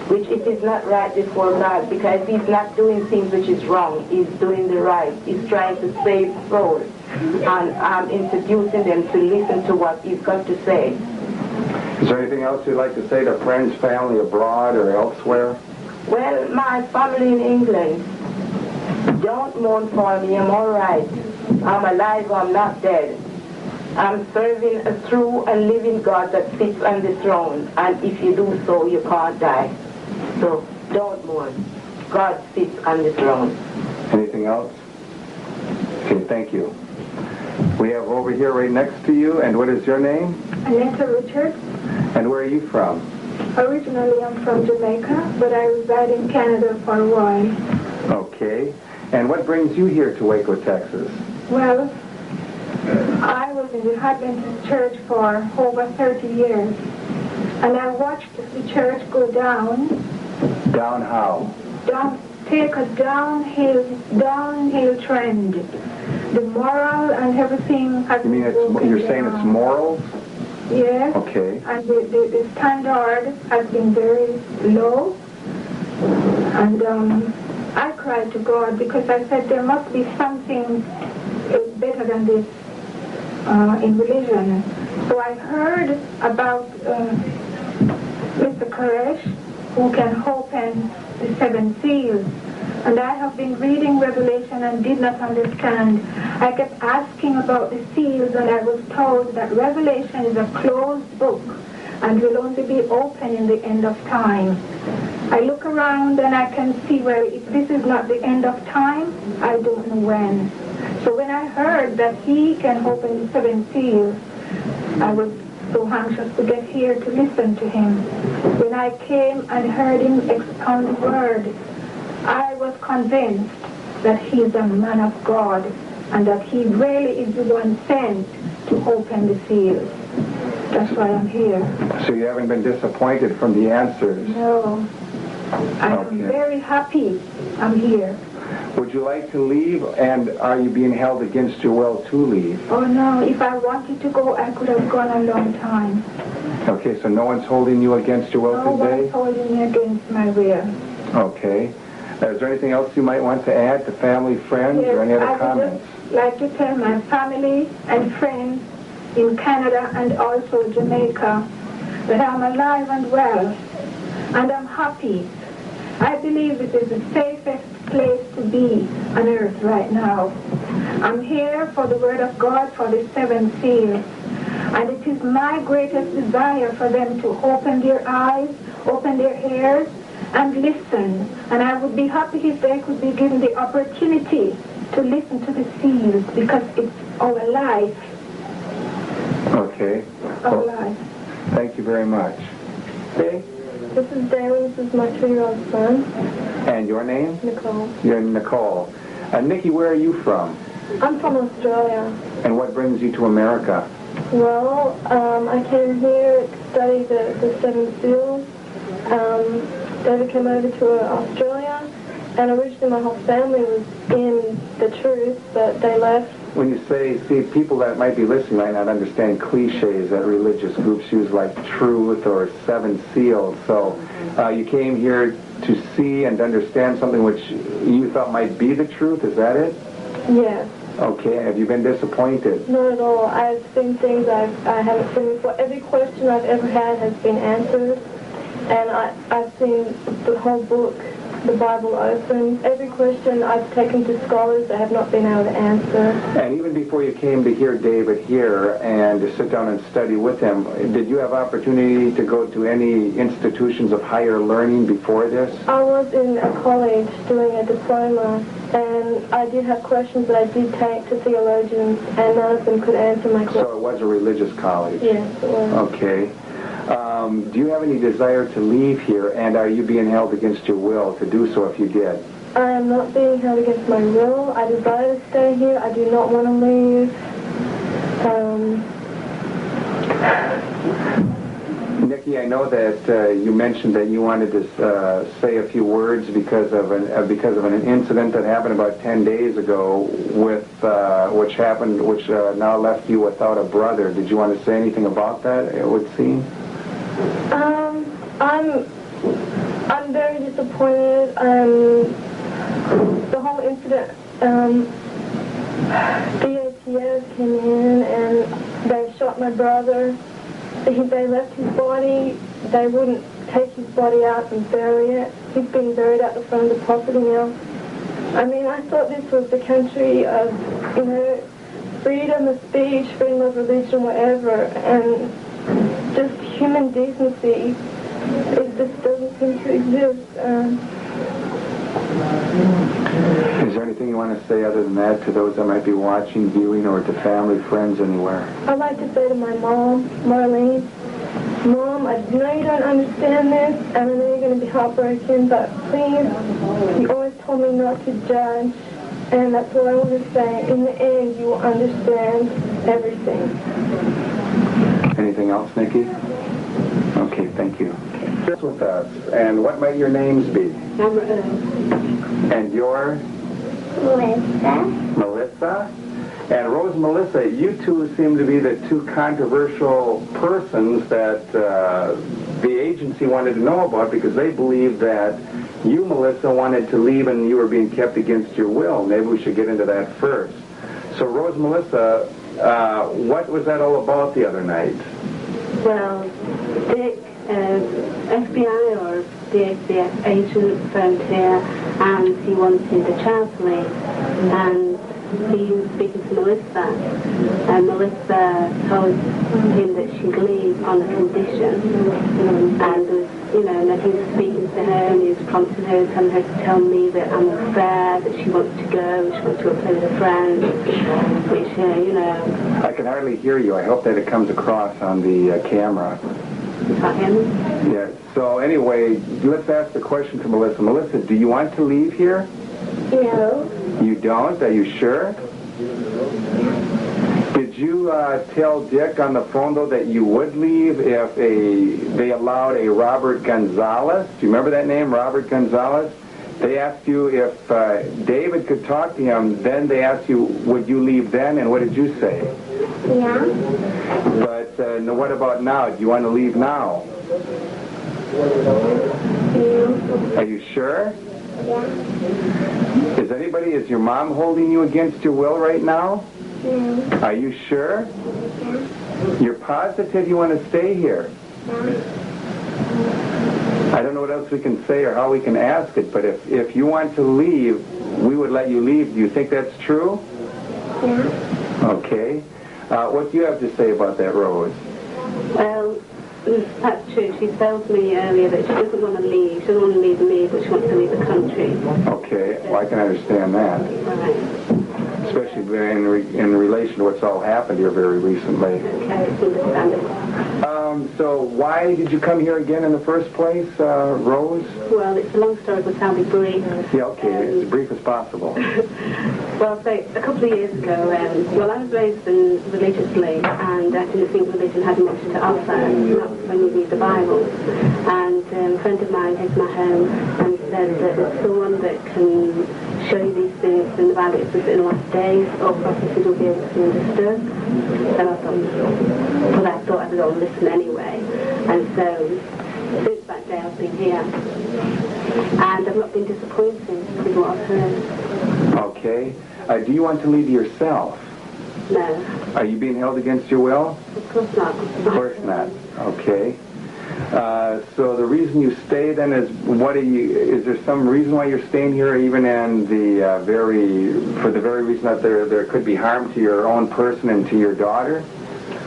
which it is not right before God, because he's not doing things which is wrong. He's doing the right. He's trying to save souls, and I'm introducing them to listen to what he's got to say. Is there anything else you'd like to say to friends, family abroad or elsewhere? Well, my family in England, don't mourn for me. I'm all right. I'm alive. I'm not dead. I'm serving a true and living God that sits on the throne. And if you do so, you can't die. So don't mourn. God sits on the throne. Anything else? Okay, thank you. We have over here right next to you, and what is your name? Anita Richards. And where are you from? Originally, I'm from Jamaica, but I reside in Canada for a while. Okay. And what brings you here to Waco, Texas? Well, I was in the Adventist church for over 30 years, and I watched the church go down. Down how? Take a downhill trend. The moral and everything has You mean you're saying it's morals? Yes. Okay. And the standard has been very low. And I cried to God because I said there must be something better than this in religion. So I heard about Mr. Koresh, who can open the 7 seals. And I have been reading Revelation and did not understand. I kept asking about the seals, and I was told that Revelation is a closed book and will only be open in the end of time. I look around and I can see, well, if this is not the end of time, I don't know when. So when I heard that he can open the 7 seals, I was so anxious to get here to listen to him. When I came and heard him expound the word, I was convinced that he is a man of God and that he really is the one sent to open the seals. That's why I'm here. So you haven't been disappointed from the answers? No. I am very happy I'm here. Would you like to leave, and are you being held against your will to leave? Oh no, if I wanted to go, I could have gone a long time. Okay, so no one's holding you against your will No today? one's holding me against my will. Okay. Is there anything else you might want to add to family, friends, or any other comments? I would just like to tell my family and friends in Canada and also Jamaica that I'm alive and well, and I'm happy. I believe it is the safest place to be on earth right now. I'm here for the word of God, for the 7 seals, and it is my greatest desire for them to open their eyes, open their ears, and listen. And I would be happy if they could be given the opportunity to listen to the seals because it's our life. Okay. Our life. Thank you very much. Okay. This is Dan. This is my 2-year-old son, And your name? Nicole. You're Nicole. Nikki, where are you from? I'm from Australia. And what brings you to America? Well, I came here to study the 7 seals. David came over to Australia, and originally my whole family was in the truth, but they left. When you say, see, people that might be listening might not understand cliches that religious groups use like truth or 7 seals. So you came here to see and to understand something which you thought might be the truth, is that it? Yes. Okay, have you been disappointed? Not at all. I've seen things I haven't seen before. Every question I've ever had has been answered, and I've seen the whole book, the Bible, open. Every question I've taken to scholars that have not been able to answer. And even before you came to hear David here and to sit down and study with him, did you have opportunity to go to any institutions of higher learning before this? I was in a college doing a diploma, and I did have questions that I did take to theologians, and none of them could answer my questions. So it was a religious college? Yes, it was. Okay. Do you have any desire to leave here, and are you being held against your will to do so if you did? I am not being held against my will. I desire to stay here. I do not want to leave. Nikki, I know that you mentioned that you wanted to say a few words because of an incident that happened about 10 days ago with which now left you without a brother. Did you want to say anything about that? It would seem. I'm very disappointed. The whole incident. DATS came in and they shot my brother. They left his body. They wouldn't take his body out and bury it. He's been buried out the front of the property now. I mean, I thought this was the country of, freedom of speech, freedom of religion, whatever, and just human decency. It just doesn't seem to exist. Is there anything you want to say other than that to those that might be watching, viewing, or to family, friends, anywhere? I'd like to say to my mom, Marlene, Mom, I know you don't understand this, and I know you're going to be heartbroken, but please, you always told me not to judge, and that's all I want to say. In the end, you will understand everything. Anything else, Nikki? Okay, thank you. Just with us, and what might your names be? And your? Melissa. Melissa? And Rose, Melissa, you two seem to be the 2 controversial persons that the agency wanted to know about because they believed that you, Melissa, wanted to leave and you were being kept against your will. Maybe we should get into that first. So, Rose, Melissa, what was that all about the other night? Well, Dick, FBI or the agent phoned here and he wanted a child for me. And he was speaking to Melissa, and Melissa told him that she'd leave on a condition. And and then he was speaking to her, and he was prompting her, telling her to tell me that I'm unfair, that she wants to go, she wants to go play with her friends, which, I can hardly hear you. I hope that it comes across on the camera. Is that him? Yeah. So anyway, let's ask the question to Melissa. Melissa, do you want to leave here? No. You don't? Are you sure? Did you tell Dick on the phone, though, that you would leave if they allowed a Robert Gonzalez? Do you remember that name, Robert Gonzalez? They asked you if David could talk to him. Then they asked you, would you leave then? And what did you say? Yeah. But no, what about now? Do you want to leave now? Yeah. Are you sure? Yeah. Is your mom holding you against your will right now? Yeah. Are you sure? Yeah. You're positive you want to stay here? Yeah. I don't know what else we can say or how we can ask it, but if you want to leave, we would let you leave. Do you think that's true? Yeah. Okay. What do you have to say about that, Rose? Well, That's true. She told me earlier that she doesn't want to leave. She doesn't want to leave me, but she wants to leave the country. Okay, well, I can understand that. Right. Especially in relation to what's all happened here very recently. Okay, it's understandable. So why did you come here again in the first place, Rose? Well, it's a long story, but I'll be brief. Yeah, okay, as brief as possible. Well, so a couple of years ago, well, I was raised religiously, and I didn't think religion had much to offer, not when you read the Bible. And a friend of mine came to my home and said that there's someone that can show you these things in the Bible. It's in the last days, all prophecies will be able to be understood. And I thought I'd go and listen anyway. And so, since that day I've been here. And I've not been disappointed with what I've heard. Okay. Do you want to leave yourself? No. Are you being held against your will? Of course not. Of course not. Okay. So the reason you stay then is, is there some reason why you're staying here, even in the for the very reason that there could be harm to your own person and to your daughter?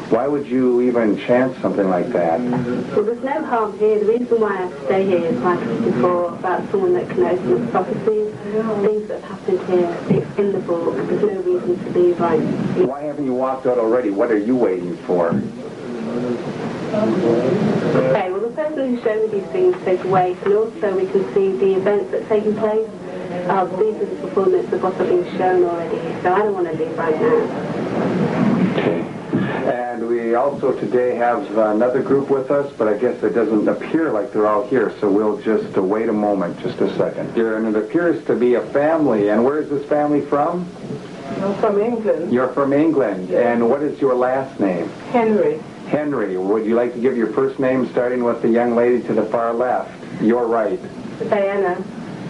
Why would you even chance something like that? Well, there's no harm here. The reason why I stay here is, like I said before, about someone that can open up prophecies, things that have happened here. It's in the book. There's no reason to leave right. Why haven't you walked out already? What are you waiting for? Okay, well, the person who showed me these things take away, and also we can see the events that are taking place. These are the performance of what's being shown already, so I don't want to leave right now. Okay. And we also today have another group with us, but I guess it doesn't appear like they're all here, so we'll just wait a moment, just a second. And it appears to be a family, and where is this family from? I'm from England. You're from England, and what is your last name? Henry. Henry. Would you like to give your first name, starting with the young lady to the far left? Your right. Diana.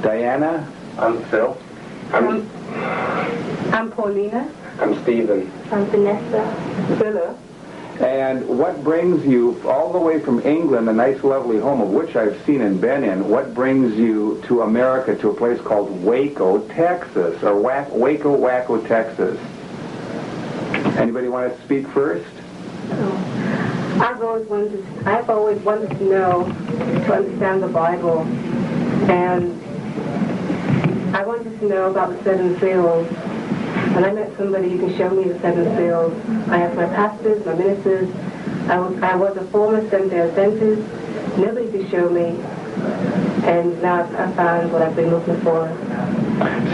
Diana? I'm Phil. I'm Paulina. I'm Stephen. I'm Vanessa. Villa. And what brings you all the way from England, a nice lovely home of which I've seen and been in, what brings you to America, to a place called WACO, Texas, or WACO, Texas? Anybody want to speak first? I've always wanted to know, to understand the Bible, and I wanted to know about the seven seals. And I met somebody who can show me the seven seals. I have my pastors, my ministers. I was a former Seventh-day Adventist. Nobody could show me. And now I found what I've been looking for.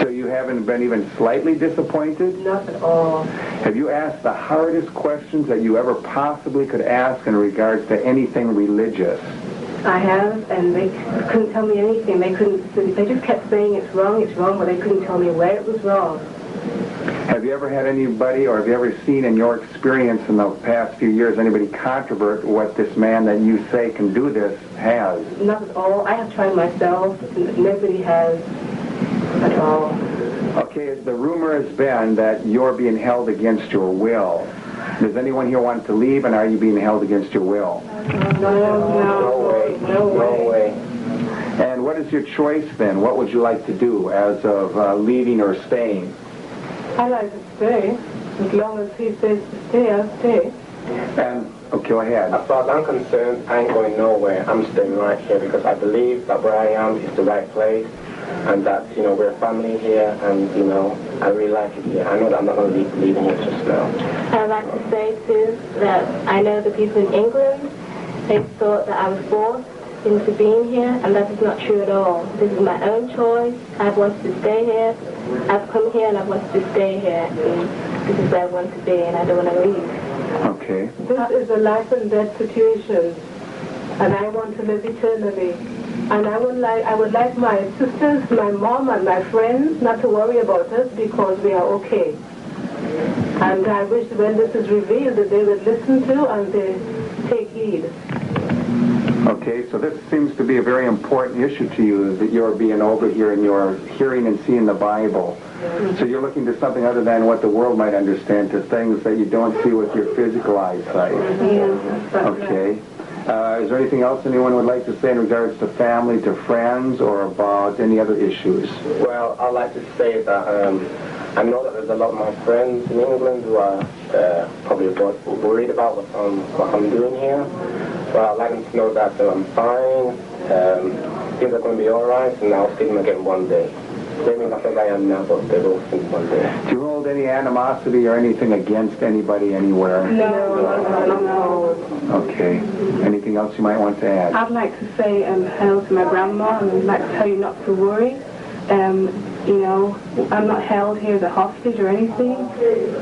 So you haven't been even slightly disappointed? Not at all. Have you asked the hardest questions that you ever possibly could ask in regards to anything religious? I have, and they couldn't tell me anything. They just kept saying it's wrong, but they couldn't tell me where it was wrong. Have you ever had anybody, or have you ever seen in your experience in the past few years, anybody controvert what this man that you say can do this has? Not at all. I have tried myself. Nobody has at all. Okay, the rumor has been that you're being held against your will. Does anyone here want to leave, and are you being held against your will? No way. And what is your choice then? What would you like to do as of leaving or staying? I like to stay. As long as he says to stay, I'll stay. And, go ahead. As far as I'm concerned, I ain't going nowhere. I'm staying right here because I believe that where I am is the right place, and that, we're a family here, and, I really like it here. I know that I'm not going to be leaving it just now. I'd like to say, too, that I know the people in England, they thought that I was forced into being here, and that is not true at all. This is my own choice. I've wanted to stay here. I've come here and I've wanted to stay here. And this is where I want to be, and I don't want to leave. Okay. This is a life and death situation, and I want to live eternally. And I would like my sisters, my mom, and my friends not to worry about us because we are okay. And I wish when this is revealed that they would listen to and they take heed. Okay, so this seems to be a very important issue to you, that you're being over here and you're hearing and seeing the Bible. So you're looking to something other than what the world might understand, to things that you don't see with your physical eyesight. Okay. Is there anything else anyone would like to say in regards to family, to friends, or about any other issues? Well, I'd like to say that I know that there's a lot of my friends in England who are probably worried about what I'm doing here. Well, I'd like them to know that I'm fine, things are going to be alright, and I'll see them again one day. Maybe not as I am now, but they will see one day. Do you hold any animosity or anything against anybody anywhere? No. Okay. Anything else you might want to add? I'd like to say hello to my grandma, and I'd like to tell you not to worry. You know, I'm not held here as a hostage or anything.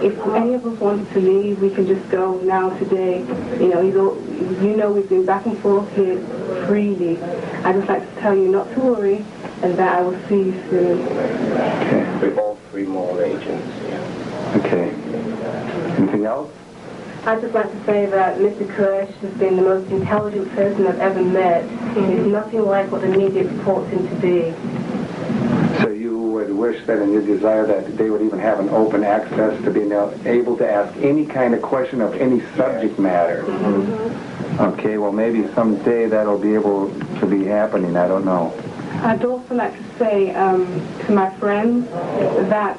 If any of us wanted to leave, we can just go now today. You know, we've been back and forth here freely. I'd just like to tell you not to worry, and that I will see you soon. Okay. With all three more agents, yeah. Okay. Anything else? I'd just like to say that Mr. Koresh has been the most intelligent person I've ever met. He's nothing like what the media reports him to be. So you would wish that in your desire that they would even have an open access to being able to ask any kind of question of any subject matter. Mm-hmm. Okay, well maybe someday that'll be able to be happening, I don't know. I'd also like to say to my friends that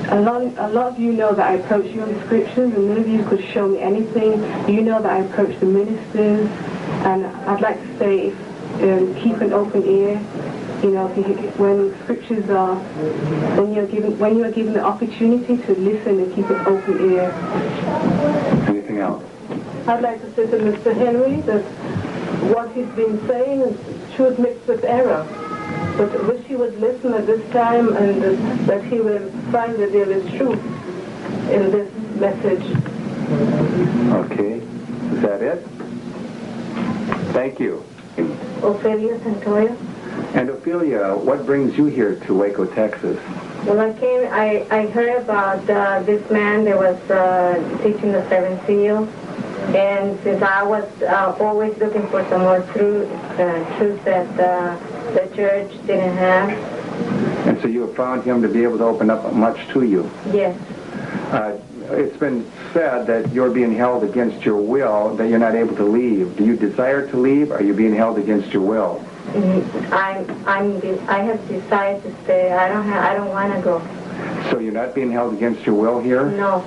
a lot of you know that I approach you on the scriptures, and none of you could show me anything. You know that I approach the ministers, and I'd like to say, keep an open ear. You know, when scriptures are, when you are given the opportunity to listen and keep an open ear. Anything else? I'd like to say to Mr. Henry that what he's been saying is should mixed with error. But I wish he would listen at this time, and that he will find that there is truth in this message. Okay. Is that it? Thank you. Ophelia Santoya. And Ophelia, what brings you here to Waco, Texas? Well, I heard about this man that was teaching the seven seals. And since I was always looking for some more truth that the church didn't have. And so you have found him to be able to open up much to you? Yes. It's been said that you're being held against your will, that you're not able to leave. Do you desire to leave, or are you being held against your will? I have decided to stay. I don't want to go. So you're not being held against your will here? No.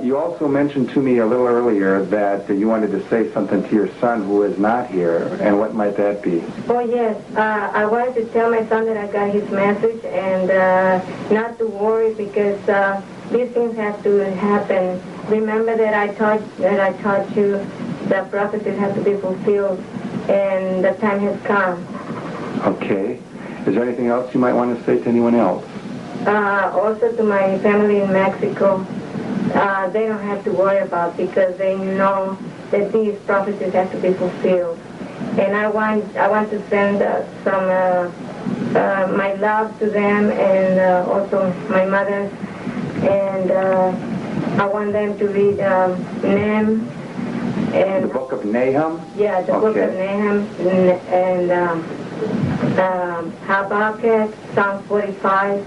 You also mentioned to me a little earlier that you wanted to say something to your son who is not here, and what might that be? Oh, yes. I wanted to tell my son that I got his message, and not to worry, because these things have to happen. Remember that I taught you that prophecies have to be fulfilled, and the time has come. Okay. Is there anything else you might want to say to anyone else? Also to my family in Mexico, they don't have to worry about, because they know that these prophecies have to be fulfilled. And I want to send some my love to them, and also my mother, and I want them to read Nahum and the book of Nahum. Yeah, the book of Nahum and Habakkuk, Psalm 45.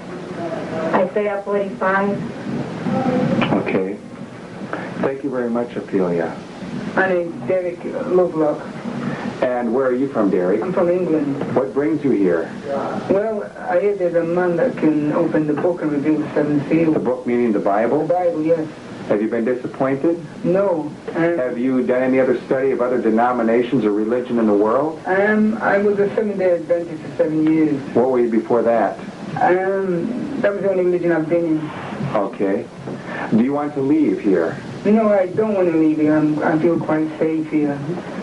Isaiah 45. Okay. Thank you very much, Ophelia. My name's Derek Lovelock. And where are you from, Derek? I'm from England. What brings you here? Well, I hear there's a man that can open the book and reveal the seven seals. The book meaning the Bible? The Bible, yes. Have you been disappointed? No. Have you done any other study of other denominations or religion in the world? I was a Seventh-day Adventist for 7 years. What were you before that? That was the only religion I've been in. Okay. Do you want to leave here? No, I don't want to leave here. I feel quite safe here.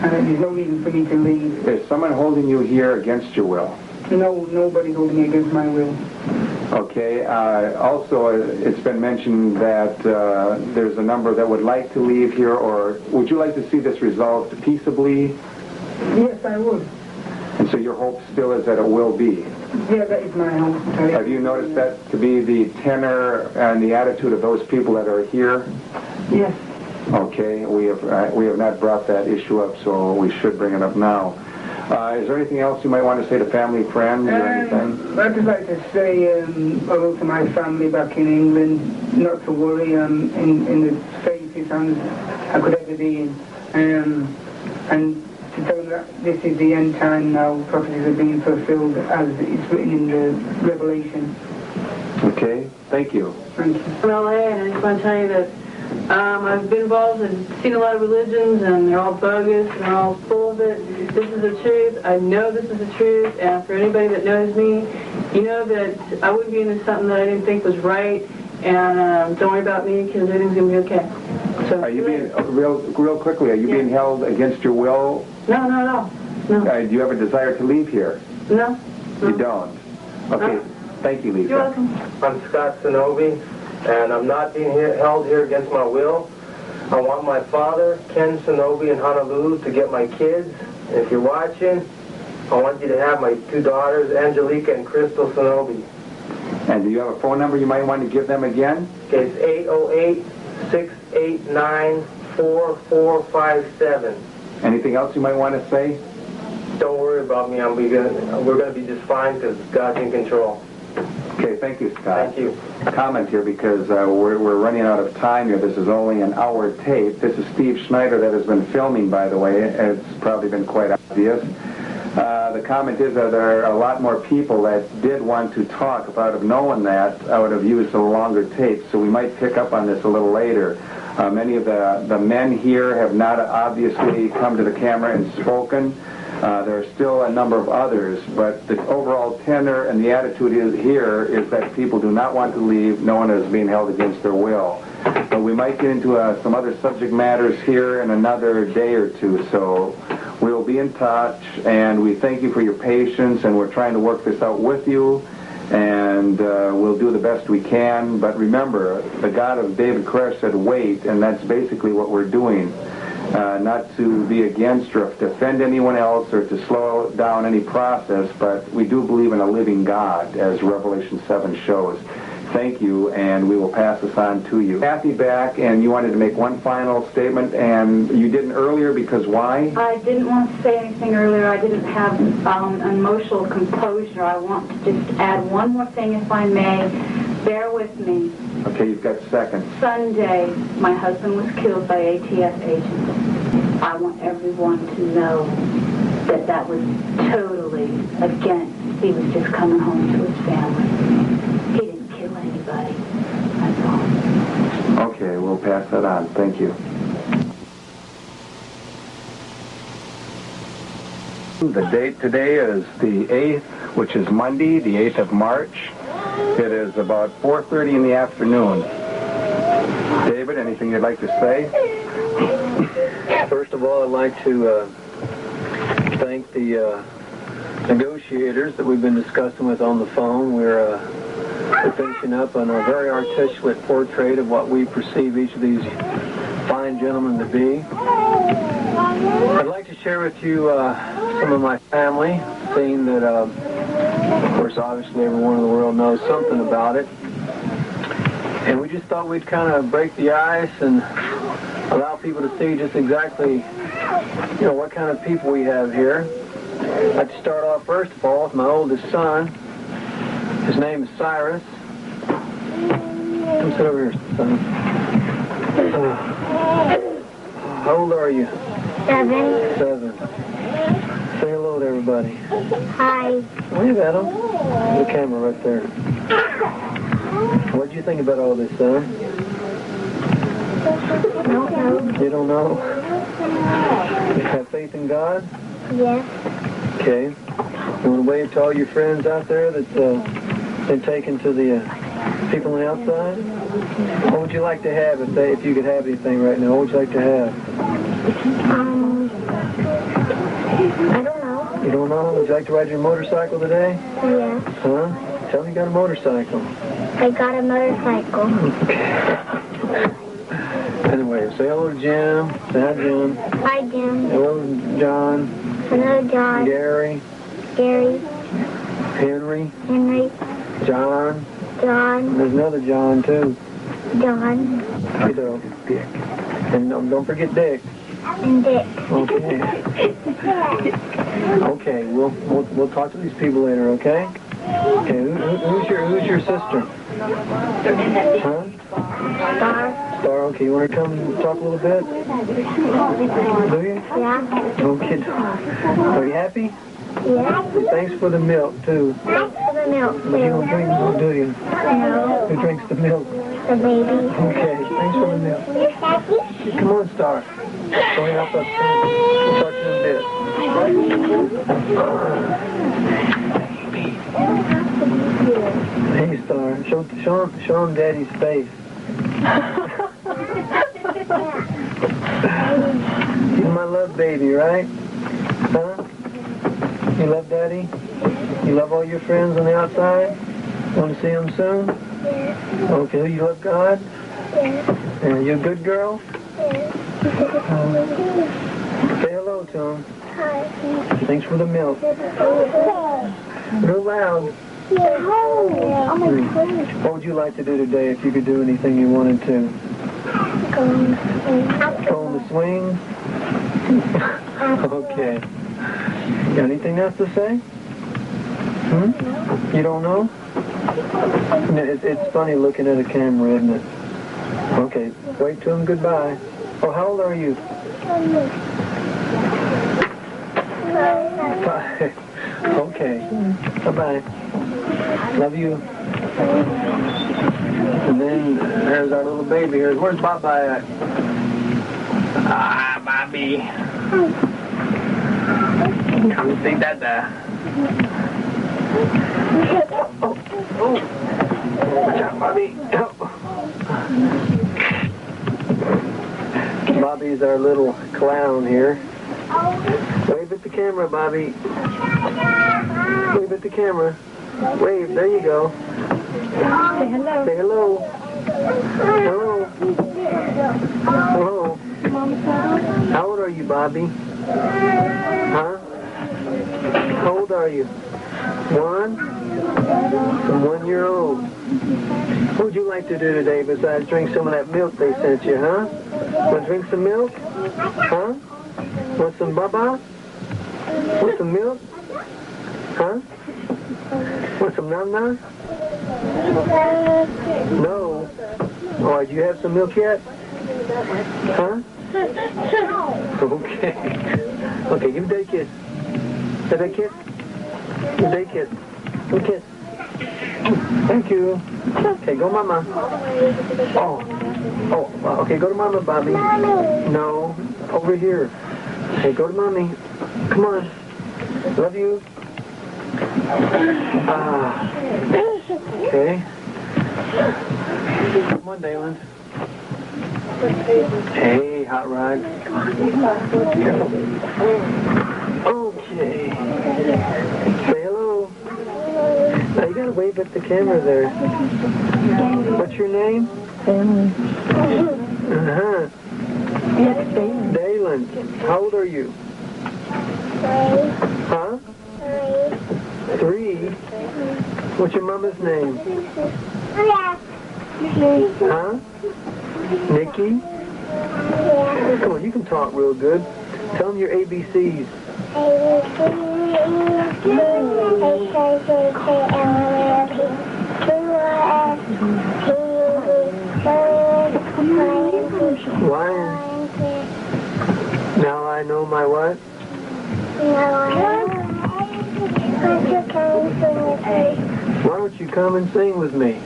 And there's no reason for me to leave. Is someone holding you here against your will? No, nobody's holding me against my will. Okay. Also, it's been mentioned that there's a number that would like to leave here, or would you like to see this resolved peaceably? Yes, I would. And so your hope still is that it will be? Yeah, that is my hope. Have you noticed that to be the tenor and the attitude of those people that are here? Yes. Okay, we have not brought that issue up, so we should bring it up now. Is there anything else you might want to say to family, friends, or anything? I'd just like to say hello to my family back in England, not to worry. I'm in the safest hands I could ever be in. And to tell them that this is the end time now, prophecies are being fulfilled as it's written in the Revelation. Okay, thank you. Thank you. Well, I just want to tell you that I've been involved and seen a lot of religions, and they're all bogus, and they're all full of it. This is the truth. I know this is the truth, and for anybody that knows me, you know that I wouldn't be into something that I didn't think was right, and don't worry about me, because everything's going to be okay. So, are you being, real quickly, are you being held against your will? No. Do you have a desire to leave here? No. You don't? Okay, thank you, Lisa. You're welcome. I'm Scott Sonobi, and I'm not being held here against my will. I want my father, Ken Sonobi, in Honolulu to get my kids. And if you're watching, I want you to have my 2 daughters, Angelica and Crystal Sonobi. And do you have a phone number you might want to give them again? Okay, it's 808-689-4457. Anything else you might want to say? Don't worry about me. We're going to be just fine because God's in control. Okay, thank you, Scott. Thank you. Comment here because we're running out of time here. This is only an hour tape. This is Steve Schneider that has been filming, by the way. It's probably been quite obvious. The comment is that there are a lot more people that did want to talk. If I would have known that, I would have used a longer tape, so we might pick up on this a little later. Many of the men here have not obviously come to the camera and spoken. There are still a number of others, but the overall tenor and the attitude here is that people do not want to leave. No one is being held against their will. But we might get into some other subject matters here in another day or two, so we'll be in touch, and we thank you for your patience, and we're trying to work this out with you, and we'll do the best we can. But remember, the God of David Koresh said wait, and that's basically what we're doing. Not to be against or to offend anyone else or to slow down any process, but we do believe in a living God, as Revelation 7 shows. Thank you, and we will pass this on to you. Kathy back, and you wanted to make one final statement, and you didn't earlier because why? I didn't want to say anything earlier. I didn't have an emotional composure. I want to just add one more thing, if I may. Bear with me. Okay, you've got seconds. Sunday, my husband was killed by ATF agents. I want everyone to know that that was totally against. He was just coming home to his family. He didn't kill anybody. That's all. Okay, we'll pass that on. Thank you. The date today is the 8th, which is Monday, the 8th of March. It is about 4:30 in the afternoon. David, anything you'd like to say? First of all, I'd like to thank the negotiators that we've been discussing with on the phone. We're finishing up on a very articulate portrait of what we perceive each of these fine gentlemen to be. I'd like to share with you some of my family, seeing that, of course, obviously everyone in the world knows something about it. And we just thought we'd kind of break the ice and allow people to see just exactly, what kind of people we have here. I'd like to start off, first of all, with my oldest son. His name is Cyrus. Come sit over here, son. How old are you? 7. 7. Say hello to everybody. Hi. Wave at them. The camera right there. What do you think about all this, son? Don't know. You don't know? You have faith in God? Yes. Okay. You want to wave to all your friends out there that's been taken to the people on the outside? What would you like to have if you could have anything right now? What would you like to have? I don't know. You don't know? Would you like to ride your motorcycle today? Yes. Huh? Tell me you got a motorcycle. I got a motorcycle. Anyway, say hello to Jim. Say hi, Jim. Hi, Jim. Hello, John. Hello, John. Gary. Gary. Henry. Henry. John. John. There's another John, too. John. Dick. And don't forget Dick. And Dick. Okay. Okay, we'll talk to these people later, okay? Okay, who's your sister? Huh? Star. Star, okay, you want to come talk a little bit? Do you? Yeah. Okay. Are you happy? Yeah. Thanks for the milk, too. Thanks for the milk, But you don't drink milk, do you? No. Who drinks the milk? the baby. Okay, thanks for the milk. Come on, Star. Going up upstairs. We'll talk to you in a bit. Hey, Star. Show him Daddy's face. You're my love baby, right? Huh? You love Daddy? You love all your friends on the outside? Want to see them soon? Okay, you love God? And you a good girl? Say hello to him. Thanks for the milk. Real loud. What would you like to do today if you could do anything you wanted to? Go on the swing? Okay. Got anything else to say? You don't know? It's funny looking at a camera, isn't it? Okay, wave to him goodbye. Oh, how old are you? 5. Okay. Bye-bye. Love you. And then there's our little baby here. Where's Baba at? Ah, Bobby. Come see Dada. Oh. Watch out, Bobby. Bobby's our little clown here. Wave at the camera, Bobby. Wave at the camera. Wave, there you go. Say hello. Say hello. Hello. Hello. How old are you, Bobby? Huh? How old are you? 1? I'm 1 year old. What would you like to do today besides drink some of that milk they sent you, huh? Want to drink some milk? Huh? Want some baba? Want some milk? Huh? Want some nana? No. Oh, do you have some milk yet? Huh? Okay. Okay, give Daddy a kiss. Have a kiss? Give Daddy a kiss. Give a kiss. Thank you. Okay, go Mama. Oh, okay, go to Mama, Bobby. No, over here. Okay, go to Mommy. Come on. Love you. Okay. Come on, Dalen. Hey, Hot Rod. Okay. Say hello. Now you gotta wave at the camera there. What's your name? Uh-huh. Dalen. How old are you? Huh? 3. What's your mama's name? Huh? Nikki? Come on, you can talk real good. Tell them your ABCs. Lion. Now I know my what? Why don't you come and sing with me?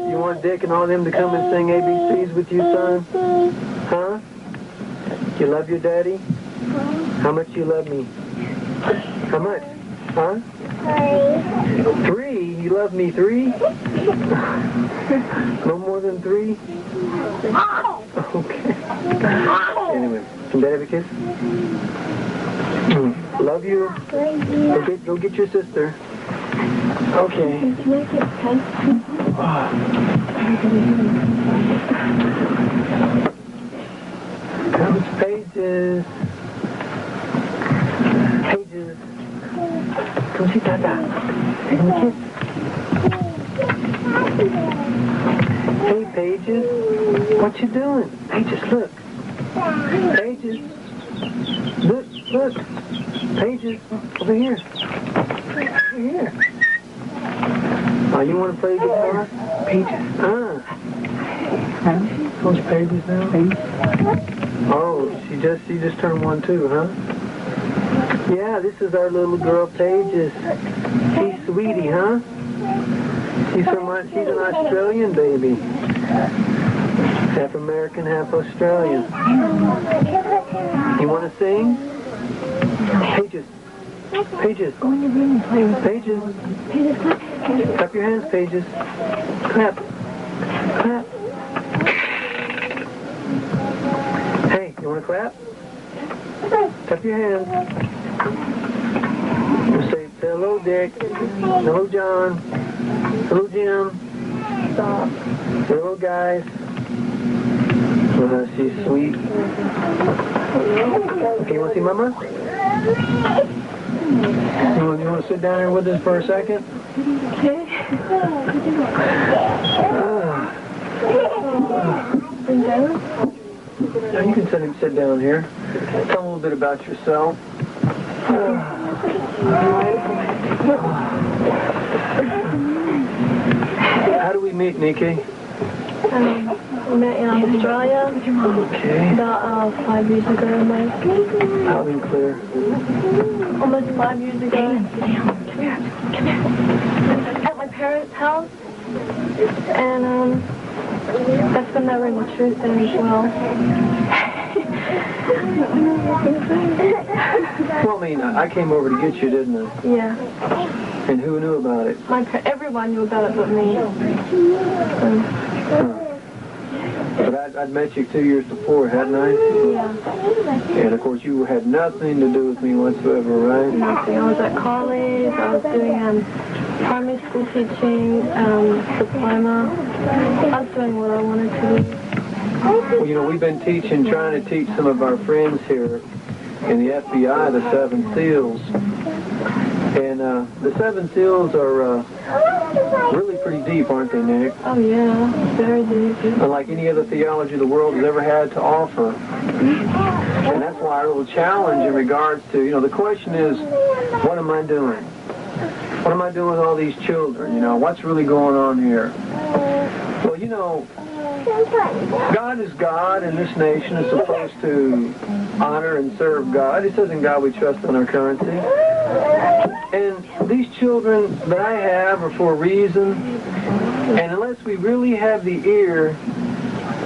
You want Dick and all them to come and sing ABCs with you, son? Huh? You love your daddy? How much you love me? How much? Huh? 3? You love me 3? No more than 3? Okay. Anyway, can Dad have a kiss? Love you. Go get your sister. Okay. Comes Pages. Pages. Come see Dada. Give him a kiss. Hey, Pages. What you doing? Pages, look. Pages. Look. Pages. Over here. Over here. Oh, you want to play guitar? Pages. What's Pages now? Oh, she just turned 1 too, huh? Yeah, this is our little girl, Pages. She's sweetie, huh? She's an Australian baby. Half American, half Australian. You want to sing? Pages. Pages. Go in your room and play with Pages. Pages, clap. Clap your hands, Pages. Clap. Clap. Hey, you want to clap? Clap your hands. Say hello, Dick. Hello, John. Hello, Jim. Stop. Hello, guys. She's sweet. Okay, you want to see Mama? You want to sit down here with us for a second? Okay. Now you can sit down here. Tell a little bit about yourself. How do we meet, Nikki? We met in Australia about 5 years ago, almost. Loud and clear. Almost 5 years ago. Come here. At my parents' house. And that's when that ring of truth there as well. Well, I mean, I came over to get you, didn't I? Yeah. And who knew about it? Everyone knew about it but me. But I'd met you 2 years before, hadn't I? Yeah. And of course, you had nothing to do with me whatsoever, right? Nothing. I was at college. I was doing primary school teaching, diploma. I was doing what I wanted to do. Well, you know, we've been trying to teach some of our friends here in the FBI the 7 Seals. And the 7 Seals are really pretty deep, aren't they, Nick? Oh, yeah. Very deep. Unlike any other theology the world has ever had to offer. And that's why our little challenge in regards to, you know, the question is, what am I doing? What am I doing with all these children? You know, what's really going on here? Well, you know, God is God, and this nation is supposed to honor and serve God. It says in God we trust on our currency. And these children that I have are for a reason. And unless we really have the ear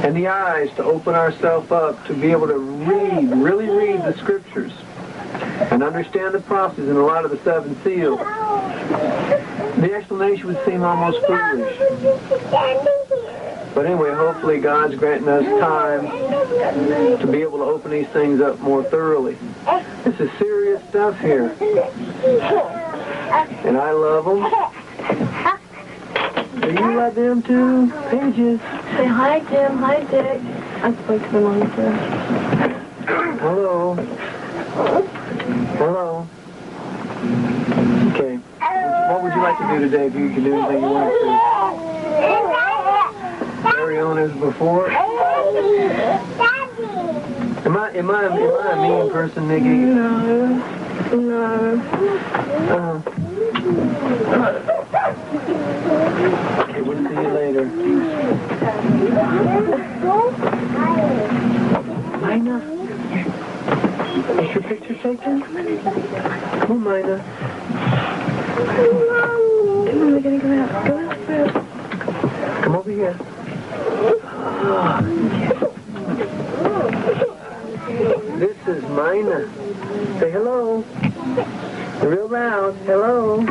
and the eyes to open ourselves up to be able to really read the scriptures and understand the prophecies in a lot of the 7 seals, the explanation would seem almost foolish. But anyway, hopefully God's granting us time to be able to open these things up more thoroughly. This is serious stuff here. And I love them. Do you love them too? Pages. Say hi, Jim. Hi, Dick. I spoke to them on the phone. Hello. Hello. Okay. What would you like to do today if you could do anything you wanted to? Carry on as before? Am I a mean person, Nikki? No. Okay, we'll see you later. Mina? Is your picture taken? Come on, Mina. Come on, we're gonna go out. Go out first. Come over here. This is Mina. Say hello. Real loud. Hello.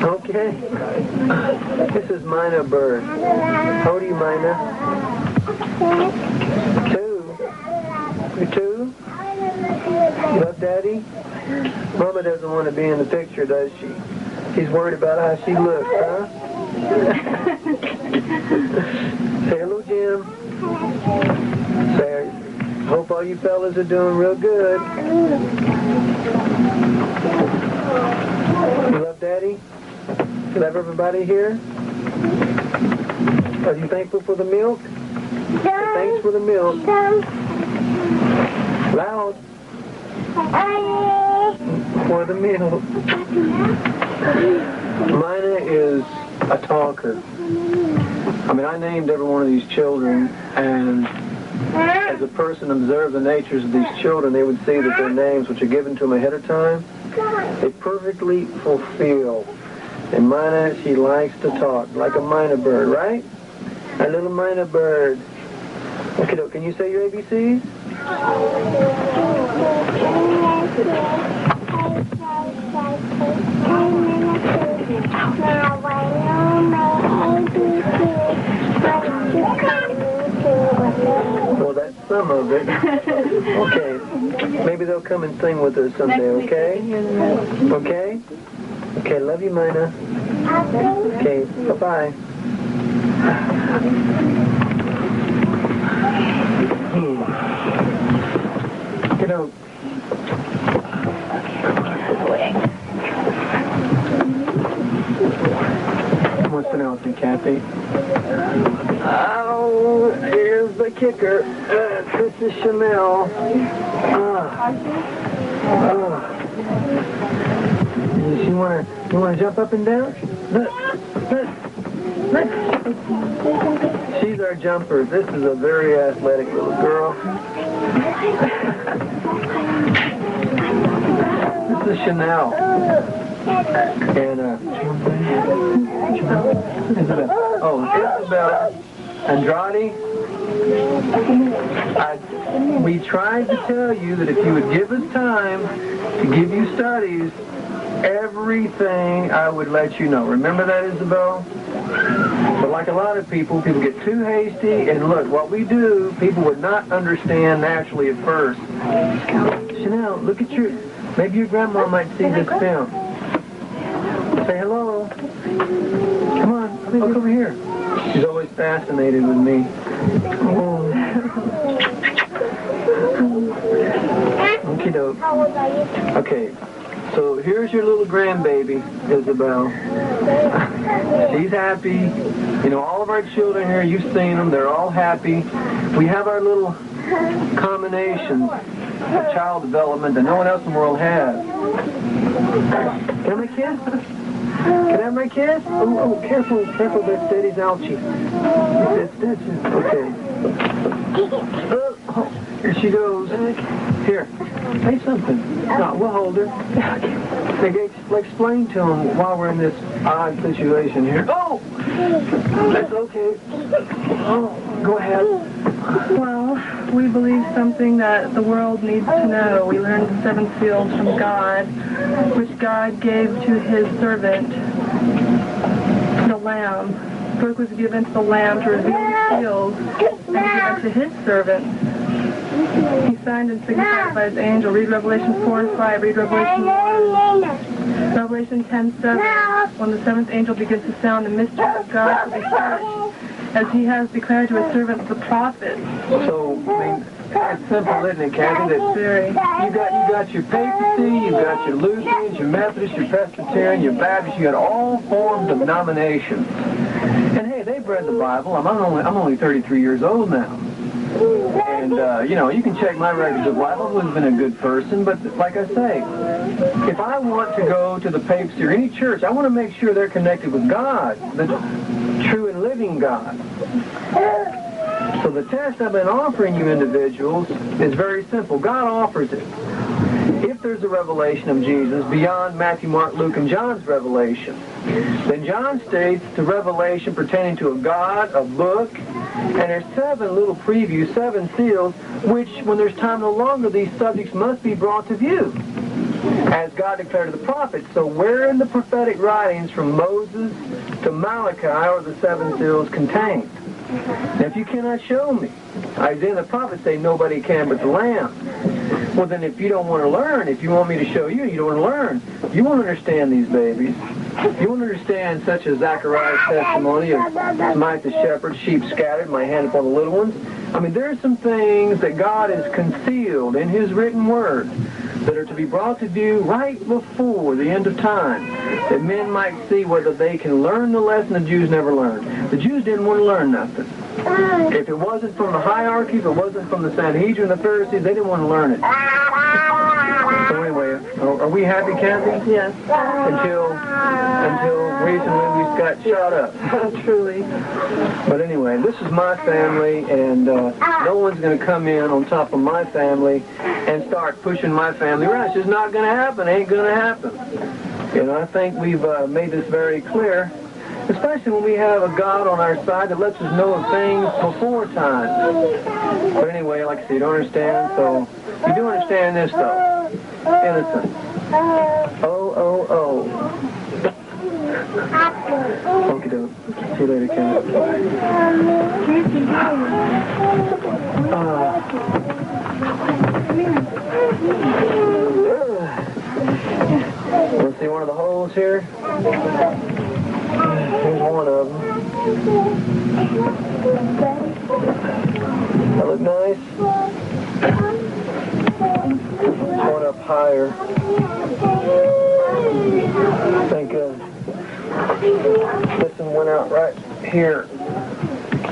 Okay. This is Mina Bird. How old are you, Mina? 2. You're 2? You love Daddy? Mama doesn't want to be in the picture, does she? She's worried about how she looks, huh? Say hello, Jim. Say, hope all you fellas are doing real good. You love Daddy? You love everybody here? Are you thankful for the milk? Say thanks for the milk. Loud. For the milk. Mina is a talker. I mean, I named every one of these children, and as a person observed the natures of these children, they would see that their names, which are given to them ahead of time, they perfectly fulfill And Mina, she likes to talk, like a Mina bird, right? A little Mina bird. Okay, can you say your ABCs? Well, that's some of it. Okay. Maybe they'll come and sing with us someday, okay? Okay? Okay, love you, Mina. Okay, bye-bye. You know, what's the announcement, Kathy? Oh, here's the kicker. This is Chanel. You wanna jump up and down? Look. She's our jumper. This is a very athletic little girl. This is Chanel. And Isabel Andrade. We tried to tell you that if you would give us time to give you studies, everything I would let you know. Remember that, Isabel? But like a lot of people get too hasty, and look, what we do, people would not understand naturally at first. Chanel, look at maybe your grandma might see this film. Say hello. Come on, look over here. She's always fascinated with me. Okie doke. Okay. So here's your little grandbaby, Isabel. She's happy. You know, all of our children here, you've seen them, they're all happy. We have our little combinations of child development that no one else in the world has. Can I have my kiss? Can I have my kiss? Oh, careful, that steady's ouchie. That's it. Okay. Oh, here she goes. Here, say something. No, we'll hold her. Explain to him while we're in this odd situation here. Oh! That's okay. Oh, go ahead. Well, we believe something that the world needs to know. We learned the 7 seals from God, which God gave to his servant, the Lamb. The book was given to the Lamb to reveal the seals and given to his servant. He signed and signified by his angel. Read Revelation 4 and 5. Read Revelation 1. Revelation 10:7. When the 7th angel begins to sound, the mystery of God will be finished, as he has declared to his servants, the prophets. So, I mean, it's simple, isn't it, Kathy? That you got your papacy, you got your Lutherans, your Methodists, your Presbyterian, your Baptists, you got all forms of denominations. And hey, they've read the Bible. I'm only 33 years old now. And, you know, you can check my records of life. I've always been a good person, but like I say, if I want to go to the papacy or any church, I want to make sure they're connected with God, the true and living God. So the test I've been offering you individuals is very simple. God offers it. If there's a revelation of Jesus beyond Matthew, Mark, Luke, and John's revelation, then John states the revelation pertaining to a God, a book, and there's 7 little previews, 7 seals, which, when there's time no longer, these subjects must be brought to view, as God declared to the prophets. So where in the prophetic writings from Moses to Malachi are the 7 seals contained? Now, if you cannot show me, Isaiah and the prophets say nobody can but the Lamb. Well, then if you don't want to learn, if you want me to show you, you don't want to learn. You won't understand these babies. You won't understand such as Zechariah's testimony of Smite the shepherd, sheep scattered, my hand upon the little ones. I mean, there are some things that God has concealed in his written word that are to be brought to view right before the end of time, that men might see whether they can learn the lesson the Jews never learned. The Jews didn't want to learn nothing. If it wasn't from the hierarchy, if it wasn't from the Sanhedrin, the Pharisees, they didn't want to learn it. So anyway, are we happy, Kathy? Yes. Until recently we got shot up. Truly. But anyway, this is my family, and no one's going to come in on top of my family and start pushing my family around. It's just not going to happen. It ain't going to happen. And I think we've made this very clear, especially when we have a God on our side that lets us know of things before time. But anyway, like I said, you don't understand, so you do understand this, though. Innocent. Oh. Okie doke. See you later, Ken. Want to see one of the holes here? Here's one of them. That look nice? One up higher. I think this one went out right here.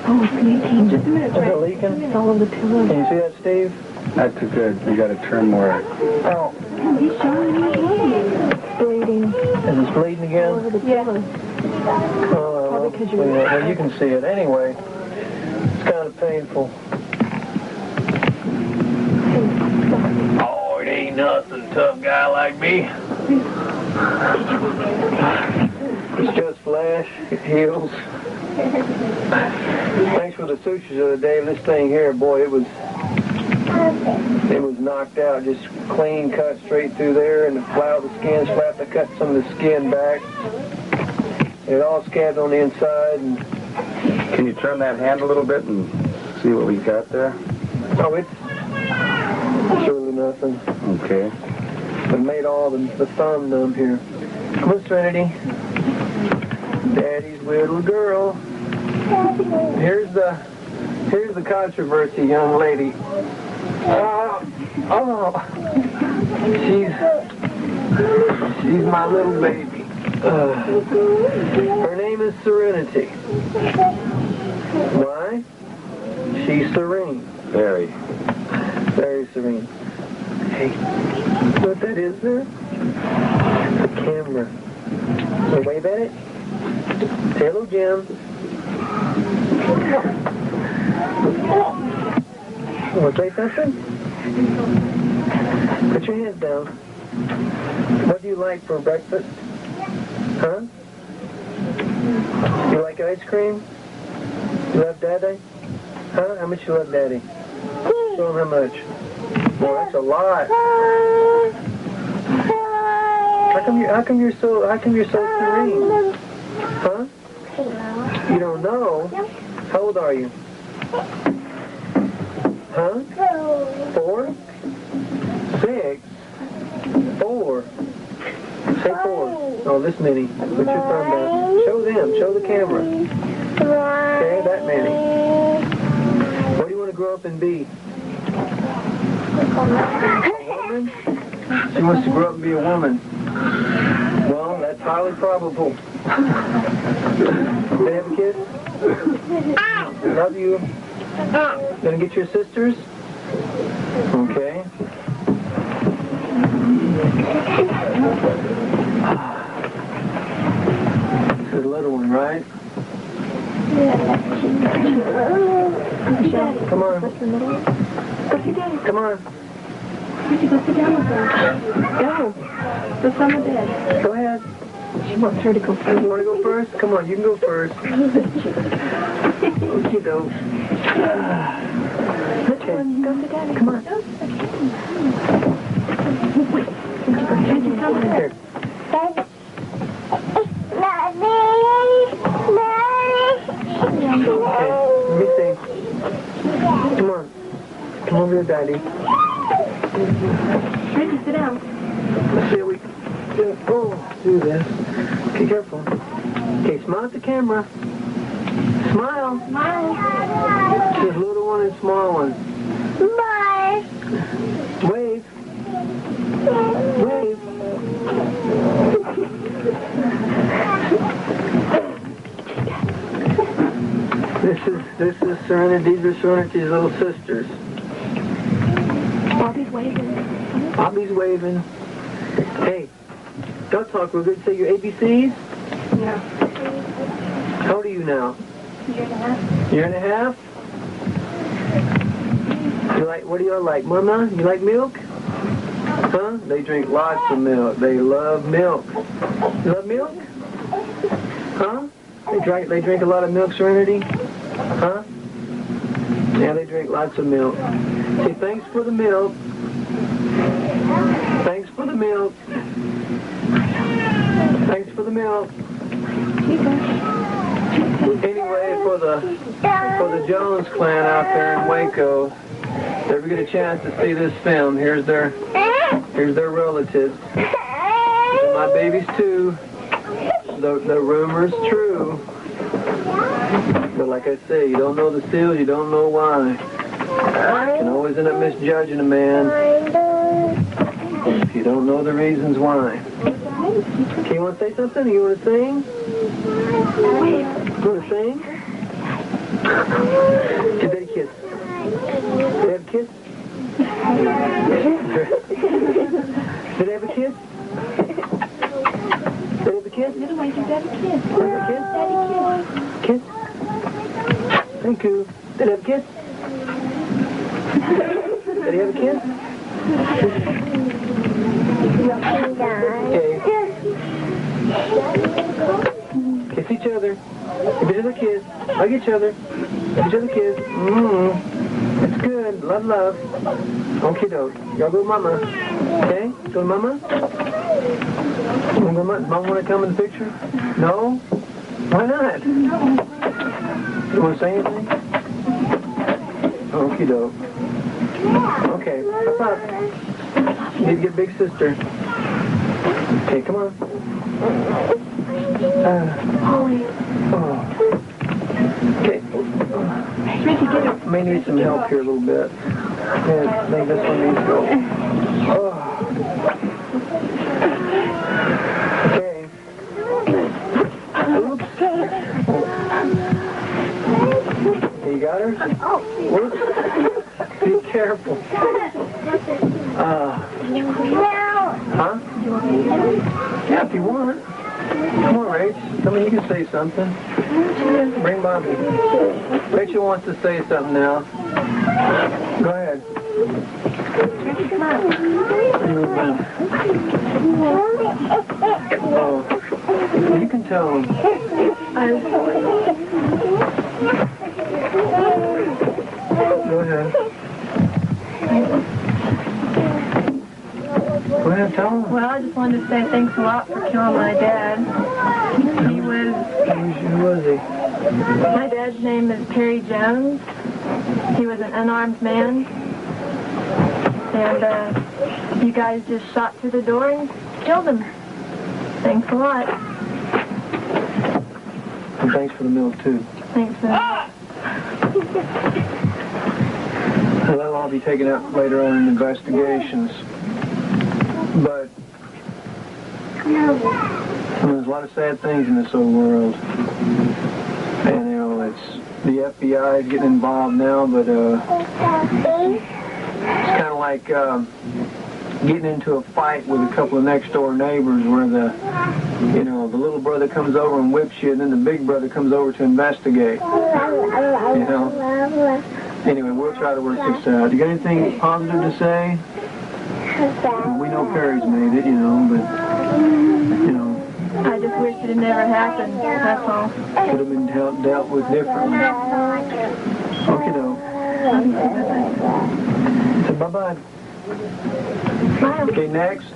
Oh, it's leaking. Just a minute, Is it leaking? It's all over the pillow. Can you see that, Steve? Not too good. You got to turn more. Oh. He's showing me. It's bleeding. Is it bleeding again? All over the pillow. Oh, well, you can see it. Anyway, it's kind of painful. Oh, it ain't nothing, tough guy like me. It's just flesh. It heals. Thanks for the sutures of the day. This thing here, boy, it was knocked out, just clean cut straight through there, and the flower of the skin, so I have to cut some of the skin back. It all scabbed on the inside. And can you turn that hand a little bit and see what we got there? Oh, it's really nothing. Okay. It made all the thumb numb here. Come on, Serenity. Daddy's little girl. Here's the controversy, young lady. She's my little baby. Her name is Serenity. Why? She's serene. Very. Very serene. Hey, what that is there? The camera. So wave at it. Say hello, Jim. Want to say something? Put your hands down. What do you like for breakfast? Huh? You like ice cream? You love Daddy? Huh? How much you love Daddy? Show him how much. Boy, that's a lot. How come you're so serene? Huh? You don't know? How old are you? Huh? 4? 6? 4? Say 4. Oh, this many. Put your thumb down. Show them. Show the camera. Okay, that many. What do you want to grow up and be? A woman? She wants to grow up and be a woman. Well, that's highly probable. They have a kid? Love you. Gonna get your sisters? Okay. This is a little one, right? Come on. Come on. Go sit down with her. Go. Go sit with Dad. Go ahead. She wants her to go first. You want to go first? Come on, you can go first. Okie doke. Okay. Go sit down. Come on. Here. Okay, let me see. Come on. Come over here, Daddy. Ricky, sit down. Let's see what we can do this. Be careful. Okay, smile at the camera. Smile. Smile. There's little one and small one. Bye. Wave. Wave. This is Serenity. These are Serenity's little sisters. Bobby's waving. Bobby's waving. Hey, don't talk real good. Say your ABCs. No. How old are you now? Year and a half. Year and a half? You like, what do you like? Mama, you like milk? Huh? They drink lots of milk. They love milk. You love milk? Huh? They drink a lot of milk, Serenity? Huh? Yeah, they drink lots of milk. Say thanks for the milk. Thanks for the milk. Thanks for the milk. Anyway, for the Jones clan out there in Waco, if they ever get a chance to see this film, here's their relatives. And my babies too. The rumor's true. But like I say, you don't know the seals, you don't know why. You can always end up misjudging a man if you don't know the reasons why. Okay, you want to say something? You want to sing? You want to sing? Give Daddy a kiss. Did they have a kiss? Did they have a kiss? Did they have a kiss? Little way, give Daddy a kiss. Daddy kiss. Kiss? Thank you. Did they have a kiss? Did they have a kiss? Okay. Kiss each other. Give each other a kiss. Hug each other. Give each other a kiss. That's good. Love, love. Okie doke. Y'all go to Mama. Okay? Go to Mama? Mom want to come in the picture? No? Why not? You want to say anything? Okie doke. Okay. Up, up. You need to get big sister. Okay, come on. Okay. May need some help here a little bit. Yeah, I think this one needs to go. Okay. Oops. You got her? Oops. Be careful. Huh? Yeah, if you want. Come on, Rach. Come on, you can say something. Bring Bobby. Rachel wants to say something now. Go ahead. Oh, you can tell him. Go ahead. Go ahead, tell him. Well, I just wanted to say thanks a lot for killing my dad. Who was he? My dad's name is Perry Jones. He was an unarmed man. And you guys just shot through the door and killed him. Thanks a lot. And thanks for the milk, too. Thanks for that. That'll all be taken up later on in investigations. But there's a lot of sad things in this old world. And, you know, it's the FBI is getting involved now, but it's kind of like getting into a fight with a couple of next-door neighbors where the little brother comes over and whips you, and then the big brother comes over to investigate. You know? Anyway, we'll try to work this out. You got anything positive to say? We know Perry's made it, you know, but, you know. I just wish it had never happened, that's all. Could have been dealt with differently. Okay, though. So, bye-bye. Okay, next.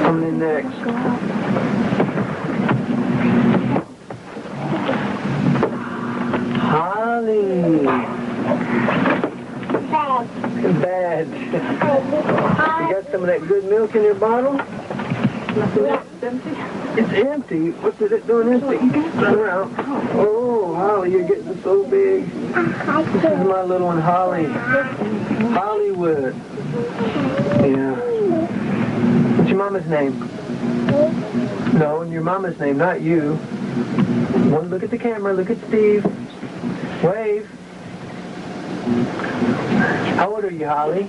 Coming in next. Holly. Bad. You got some of that good milk in your bottle? It's empty. What's it doing empty? Around. Oh, Holly, you're getting so big. This is my little one, Holly. Hollywood. Yeah. What's your mama's name? No, your mama's name, not you. One look at the camera. Look at Steve. Wave. How old are you, Holly?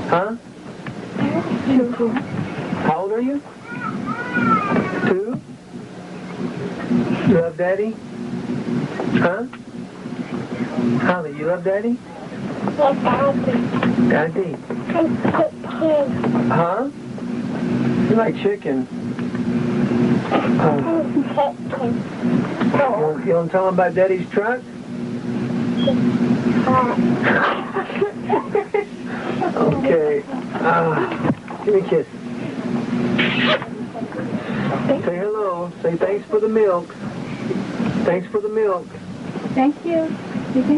Huh? 2. How old are you? 2? You love Daddy? Huh? Holly, you love Daddy? Daddy. Daddy. Huh? You like chicken? You want to tell them about Daddy's truck? Okay. Give me a kiss. Say hello. Say thanks for the milk. Thanks for the milk. Thank you.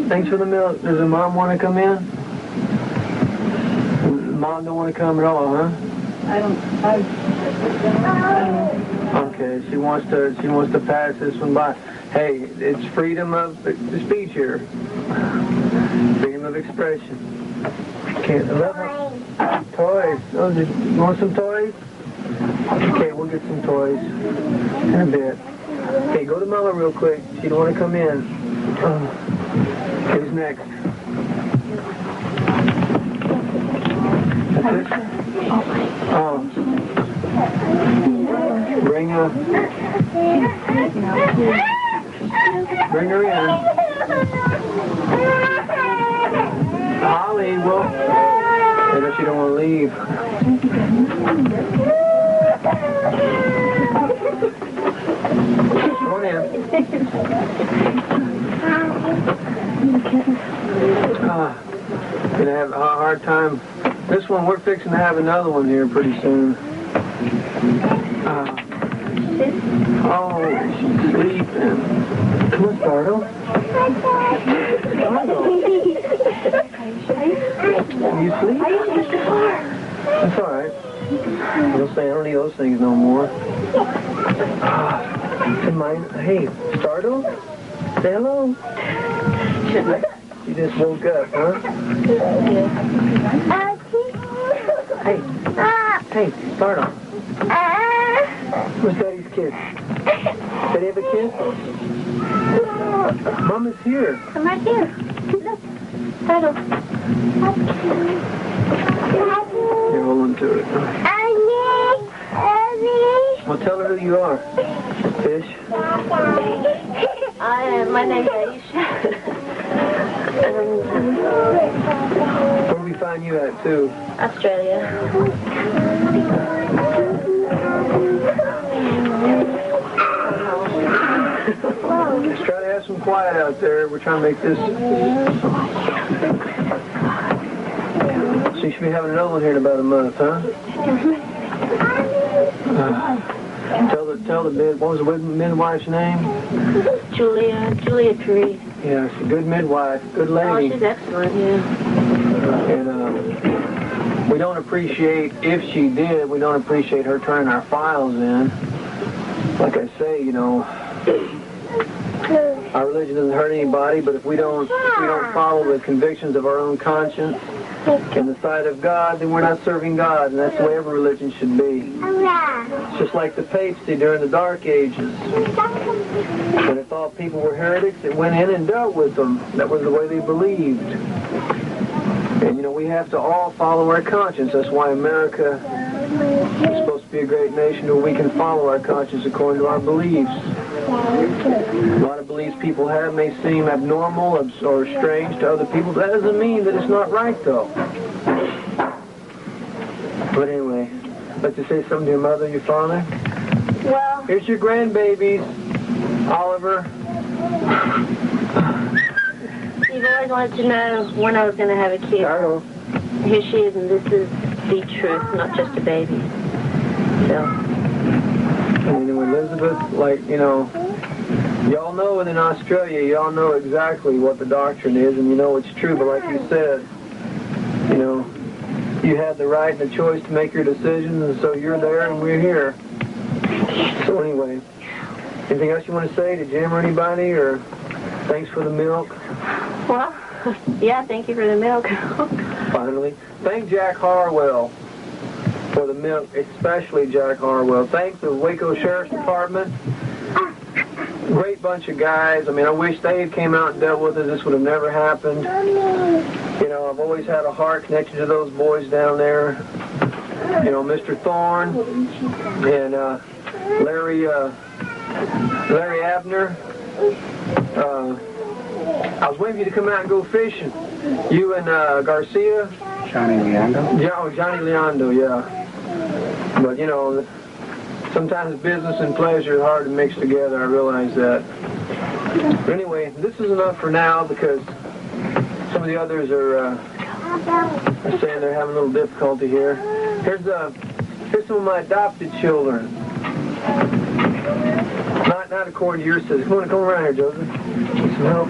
Thanks for the milk. Does the mom want to come in? Mom don't want to come at all, huh? I don't. Okay, she wants to pass this one by. Hey, it's freedom of speech here. Freedom of expression. Can't toys. Oh, you want some toys? Okay, we'll get some toys in a bit. Okay, go to Mama real quick. She don't want to come in. Who's next? That's it? Oh. Bring her in. Holly, well, I guess you don't want to leave. Come on in. Gonna have a hard time. This one, we're fixing to have another one here pretty soon. Oh, she's sleeping. Come on, Startle. You sleep? That's all right. You'll say I don't need those things no more. Hey, Startle? Say hello. You just woke up, huh? Hey, Startle. Where's Daddy's kiss? Daddy have a kiss? Mom is here. I'm right here. Look. Turtle. You're holding to it. Well, tell her who you are. Fish. My name's Aisha. Where do we find you at, too? Australia. Let's try to have some quiet out there. We're trying to make this... So you should be having another one here in about a month, huh? Tell the mid... What was the midwife's name? Julia Curry. Yeah, she's a good midwife. Good lady. Oh, she's excellent, yeah. And we don't appreciate, if she did, we don't appreciate her turning our files in. Like I say, you know, our religion doesn't hurt anybody, but if we don't follow the convictions of our own conscience in the sight of God, then we're not serving God, and that's the way every religion should be. It's just like the papacy during the Dark Ages. When it thought people were heretics, it went in and dealt with them. That was the way they believed. And, you know, we have to all follow our conscience. That's why America is supposed to be a great nation where we can follow our conscience according to our beliefs. A lot of beliefs people have may seem abnormal or strange to other people. That doesn't mean that it's not right, though. But anyway, I'd like to say something to your mother and your father. Well... Here's your grandbabies. Oliver. You've always wanted to know when I was going to have a kid. Carol. Here she is, and this is the truth, not just a baby. So... And Elizabeth, like, you know, y'all know in Australia, y'all know exactly what the doctrine is, and you know it's true, but like you said, you know, you had the right and the choice to make your decisions, and so you're there and we're here. So anyway, anything else you want to say to Jim or anybody, or thanks for the milk? Well, yeah, thank you for the milk. Finally. Thank Jack Harwell for the milk, especially Jack Harwell. Thanks the WACO Sheriff's Department. Great bunch of guys. I mean, I wish they had came out and dealt with it. This would have never happened. You know, I've always had a heart connected to those boys down there. You know, Mr. Thorne and Larry Abner. I was waiting for you to come out and go fishing. You and Garcia. Johnny Leando? Yeah, oh, Johnny Leando, yeah. But, you know, sometimes business and pleasure are hard to mix together. I realize that. But anyway, this is enough for now because some of the others are saying they're having a little difficulty here. Here's some of my adopted children. Not according to your system. Come around here, Joseph. Need some help.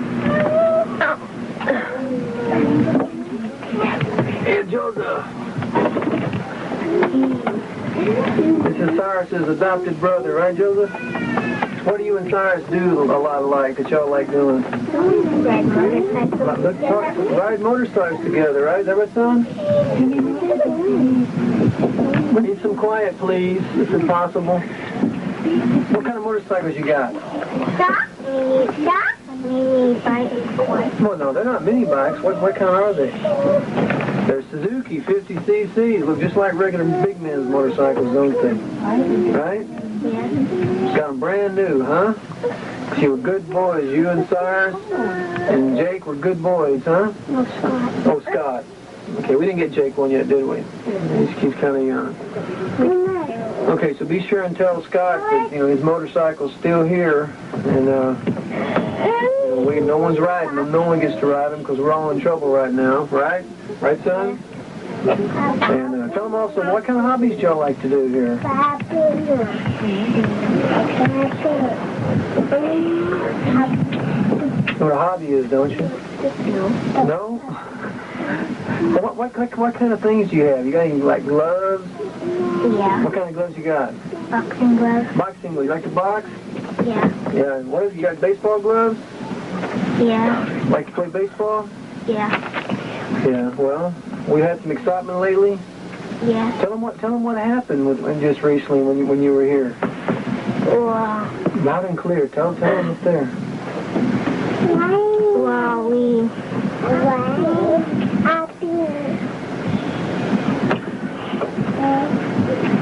Hey, Joseph. This is Cyrus's adopted brother, right, Joseph? What do you and Cyrus do a lot alike that y'all like doing? Ride motorcycles. Ride motorcycles together, right? Is that right, son? We need some quiet, please, if it's possible. What kind of motorcycles you got? Mini bikes. Well, no, they're not mini bikes. What kind are they? They're Suzuki 50cc. Look just like regular big men's motorcycles, don't they? Right? Yeah. Got them brand new, huh? You were good boys. You and Cyrus and Jake were good boys, huh? No, Scott. Oh, Scott. Okay, we didn't get Jake one yet, did we? He's kind of young. Okay, so be sure and tell Scott that, you know, his motorcycle's still here, and no one's riding them. No one gets to ride them because we're all in trouble right now, right? Right, son? And tell them also, what kind of hobbies do y'all like to do here? You know what a hobby is, don't you? No. No? What kind of things do you have? You got any, like, gloves? Yeah. What kind of gloves you got? Boxing gloves. Boxing gloves. You like to box? Yeah. Yeah. And what is, you got baseball gloves? Yeah. Like to play baseball? Yeah. Yeah. Well, we had some excitement lately. Yeah. Tell them what happened just recently when you were here. Well, Loud and clear. Tell them up there.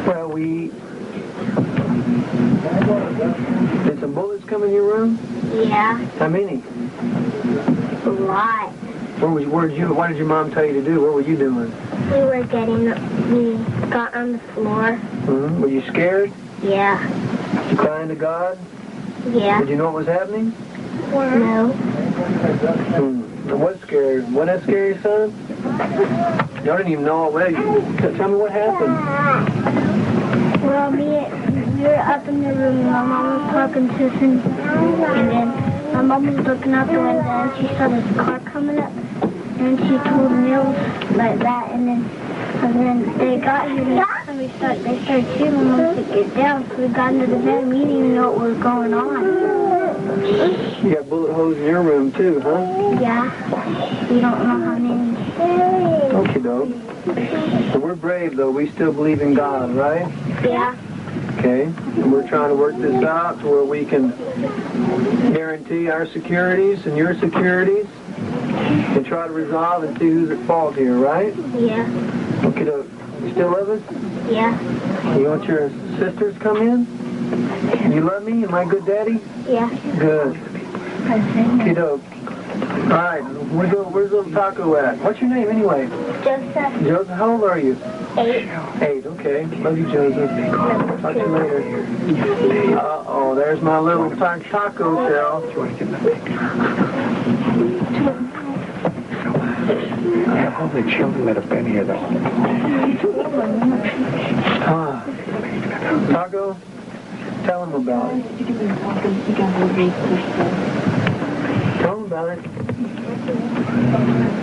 well, we Well, did some bullets come in your room? Yeah. How many? A lot. What did your mom tell you to do? What were you doing? We got on the floor. Mm-hmm. Were you scared? Yeah. Did you cry to God? Yeah. Did you know what was happening? No. What scared? Wasn't that scary, son? Y'all didn't even know already. Tell me what happened. Well, we were up in the room and my mom was talking to some, and then my mom was looking out the window and she saw this car coming up, and she told Nils like that, and then they got here and they started shooting. My mom said, get down, so we got into the bed and we didn't even know what was going on. You got bullet holes in your room too, huh? Yeah. We don't know how many. Okay, doke. So we're brave, though. We still believe in God, right? Yeah. Okay. And we're trying to work this out to where we can guarantee our securities and your securities and try to resolve and see who's at fault here, right? Yeah. Okay, doke. You still love us? Yeah. You want your sisters to come in? You love me? Am I a good daddy? Yeah. Good. Okay, doke. All right. Where's little Taco at? What's your name anyway? Joseph. Joseph, how old are you? 8. 8, okay. Love you, Joseph. Talk to you later. Uh-oh, there's my little taco shell. All the children that have been here, though. Taco, tell them about it. Tell them about it.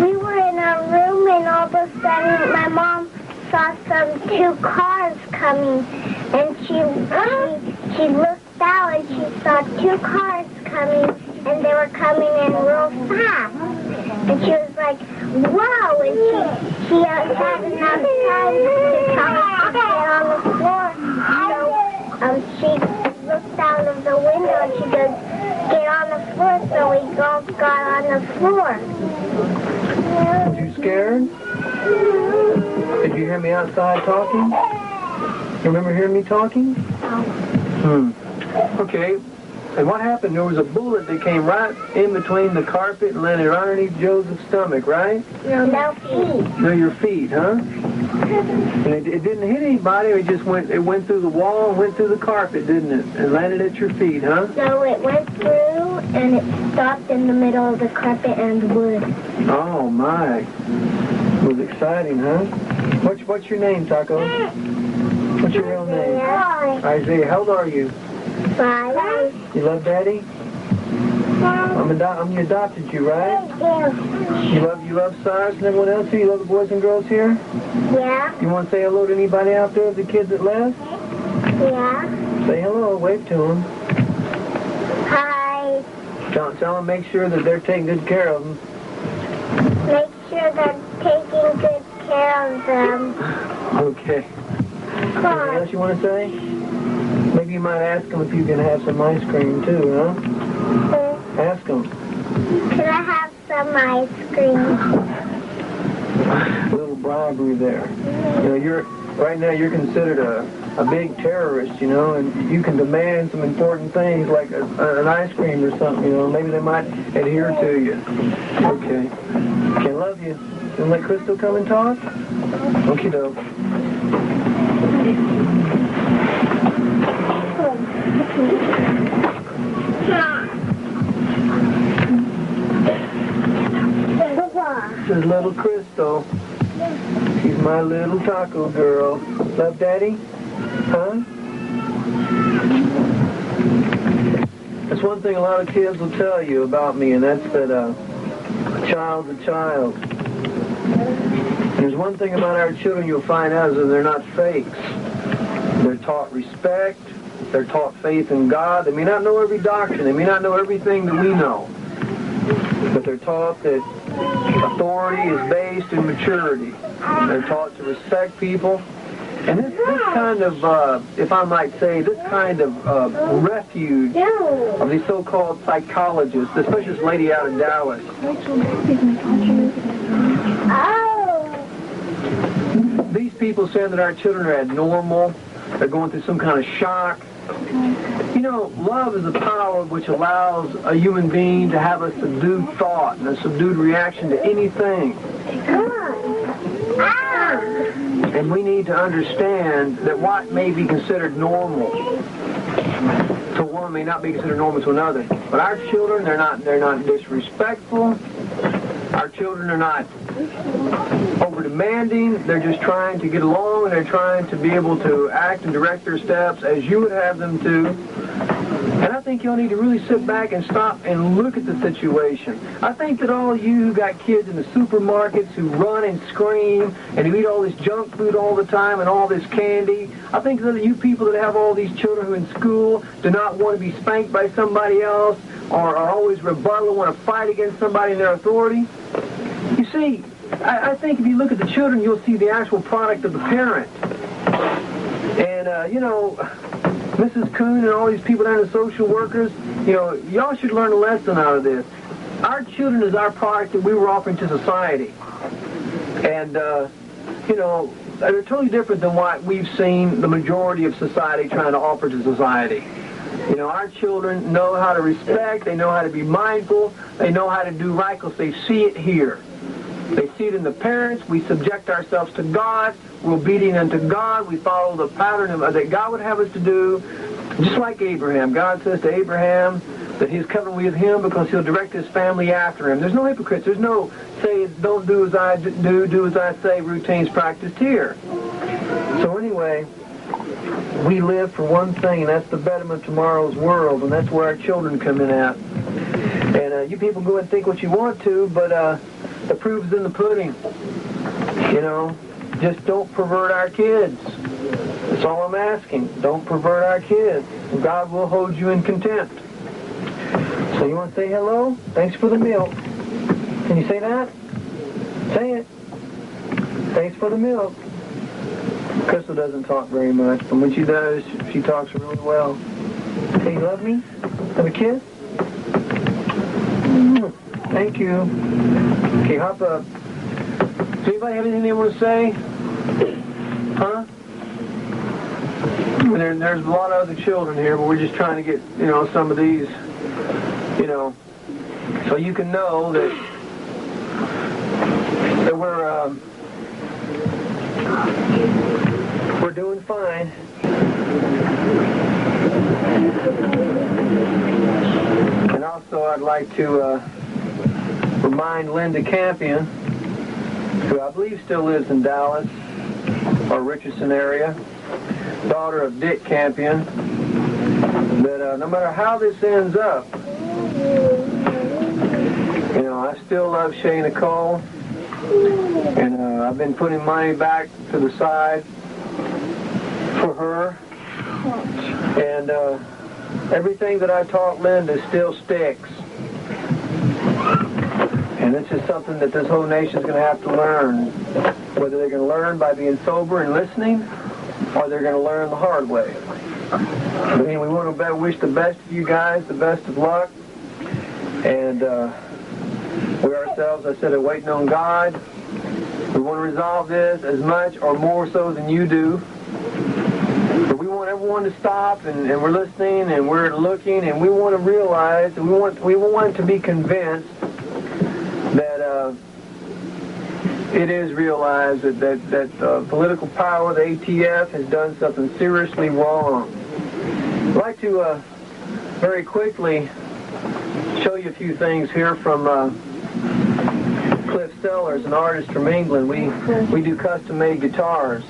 We were in our room and all of a sudden my mom saw two cars coming, and she looked out and she saw 2 cars coming, and they were coming in real fast. And she was like, wow, and she had enough time to tell us to get on the floor. So she looked out of the window and she goes, get on the floor, so we all got on the floor. Was you scared? Did you hear me outside talking? You remember hearing me talking? No. Okay. And what happened? There was a bullet that came right in between the carpet and landed right underneath Joseph's stomach, right? No feet. No, your feet, huh? And it didn't hit anybody. It went through the wall and went through the carpet, didn't it? And landed at your feet, huh? No, it went through and it stopped in the middle of the carpet and wood. Oh my! It was exciting, huh? What's your name, Taco? What's your real name? Isaiah. How old are you? 5. You love Daddy? I'm adopted you, right? You love Cyrus and everyone else here? You love the boys and girls here? Yeah. You want to say hello to anybody out there, the kids that left? Yeah. Say hello, wave to them. Hi. Tell them, make sure that they're taking good care of them. Make sure they're taking good care of them. Okay. Anything else you want to say? Maybe you might ask them if you can have some ice cream too, huh? Ask them. Can I have some ice cream? A little bribery there. You know, right now you're considered a big terrorist, you know, and you can demand some important things like an ice cream or something, you know. Maybe they might adhere to you. Okay. Okay, love you. Can we let Crystal come and talk? Okie doke. This is little Crystal. She's my little taco girl. Love Daddy? Huh? That's one thing a lot of kids will tell you about me, and that's that a child's a child. And there's one thing about our children you'll find out is that they're not fakes. They're taught respect. They're taught faith in God. They may not know every doctrine. They may not know everything that we know. But they're taught that authority is based in maturity. They're taught to respect people. And this kind of, if I might say, this kind of refuge of these so-called psychologists, especially this lady out in Dallas. These people saying that our children are abnormal, they're going through some kind of shock. You know, love is a power which allows a human being to have a subdued thought and a subdued reaction to anything. And we need to understand that what may be considered normal to one may not be considered normal to another. But our children, they're not disrespectful. Our children are not over demanding. They're just trying to get along, and they're trying to be able to act and direct their steps as you would have them to. And I think you'll need to really sit back and stop and look at the situation. I think that all you who got kids in the supermarkets who run and scream and who eat all this junk food all the time and all this candy, I think that you people that have all these children who in school do not want to be spanked by somebody else or are always rebuttal and want to fight against somebody in their authority. You see, I think if you look at the children, you'll see the actual product of the parent. And, you know, Mrs. Kuhn and all these people down, the social workers, you know, y'all should learn a lesson out of this. Our children is our product that we were offering to society. And, you know, they're totally different than what we've seen the majority of society trying to offer to society. You know, our children know how to respect, they know how to be mindful, they know how to do right because they see it here. They see it in the parents. We subject ourselves to God. We're obedient unto God. We follow the pattern that God would have us to do. Just like Abraham. God says to Abraham that he's covenant with him because he'll direct his family after him. There's no hypocrites. There's no say, don't do as I do as I say routines practiced here. So anyway, we live for one thing, and that's the betterment of tomorrow's world, and that's where our children come in at. And you people go and think what you want to, but the proof's in the pudding. You know, just don't pervert our kids. That's all I'm asking. Don't pervert our kids. God will hold you in contempt. So you want to say hello? Thanks for the milk. Can you say that? Say it. Thanks for the milk. Crystal doesn't talk very much, but when she does, she talks really well. Say you love me? Have a kiss? Thank you. Okay, hop up. Does anybody have anything they want to say? Huh? there's a lot of other children here, but we're just trying to get, you know, some of these, you know, so you can know that we're doing fine. And also I'd like to remind Linda Campion, who I believe still lives in Dallas or Richardson area, daughter of Dick Campion, that no matter how this ends up, you know, I still love Shana Cole, and I've been putting money back to the side for her, and everything that I taught Linda still sticks. And this is something that this whole nation's going to have to learn, whether they're going to learn by being sober and listening, or they're going to learn the hard way. I mean, we want to wish the best of you guys, the best of luck, and we ourselves, I said, are waiting on God. We want to resolve this as much or more so than you do. But we want everyone to stop, and we're listening, and we're looking, and we want to realize, and we want to be convinced that it is realized that political power, the ATF, has done something seriously wrong. I'd like to very quickly show you a few things here from Cliff Sellers, an artist from England. We do custom-made guitars.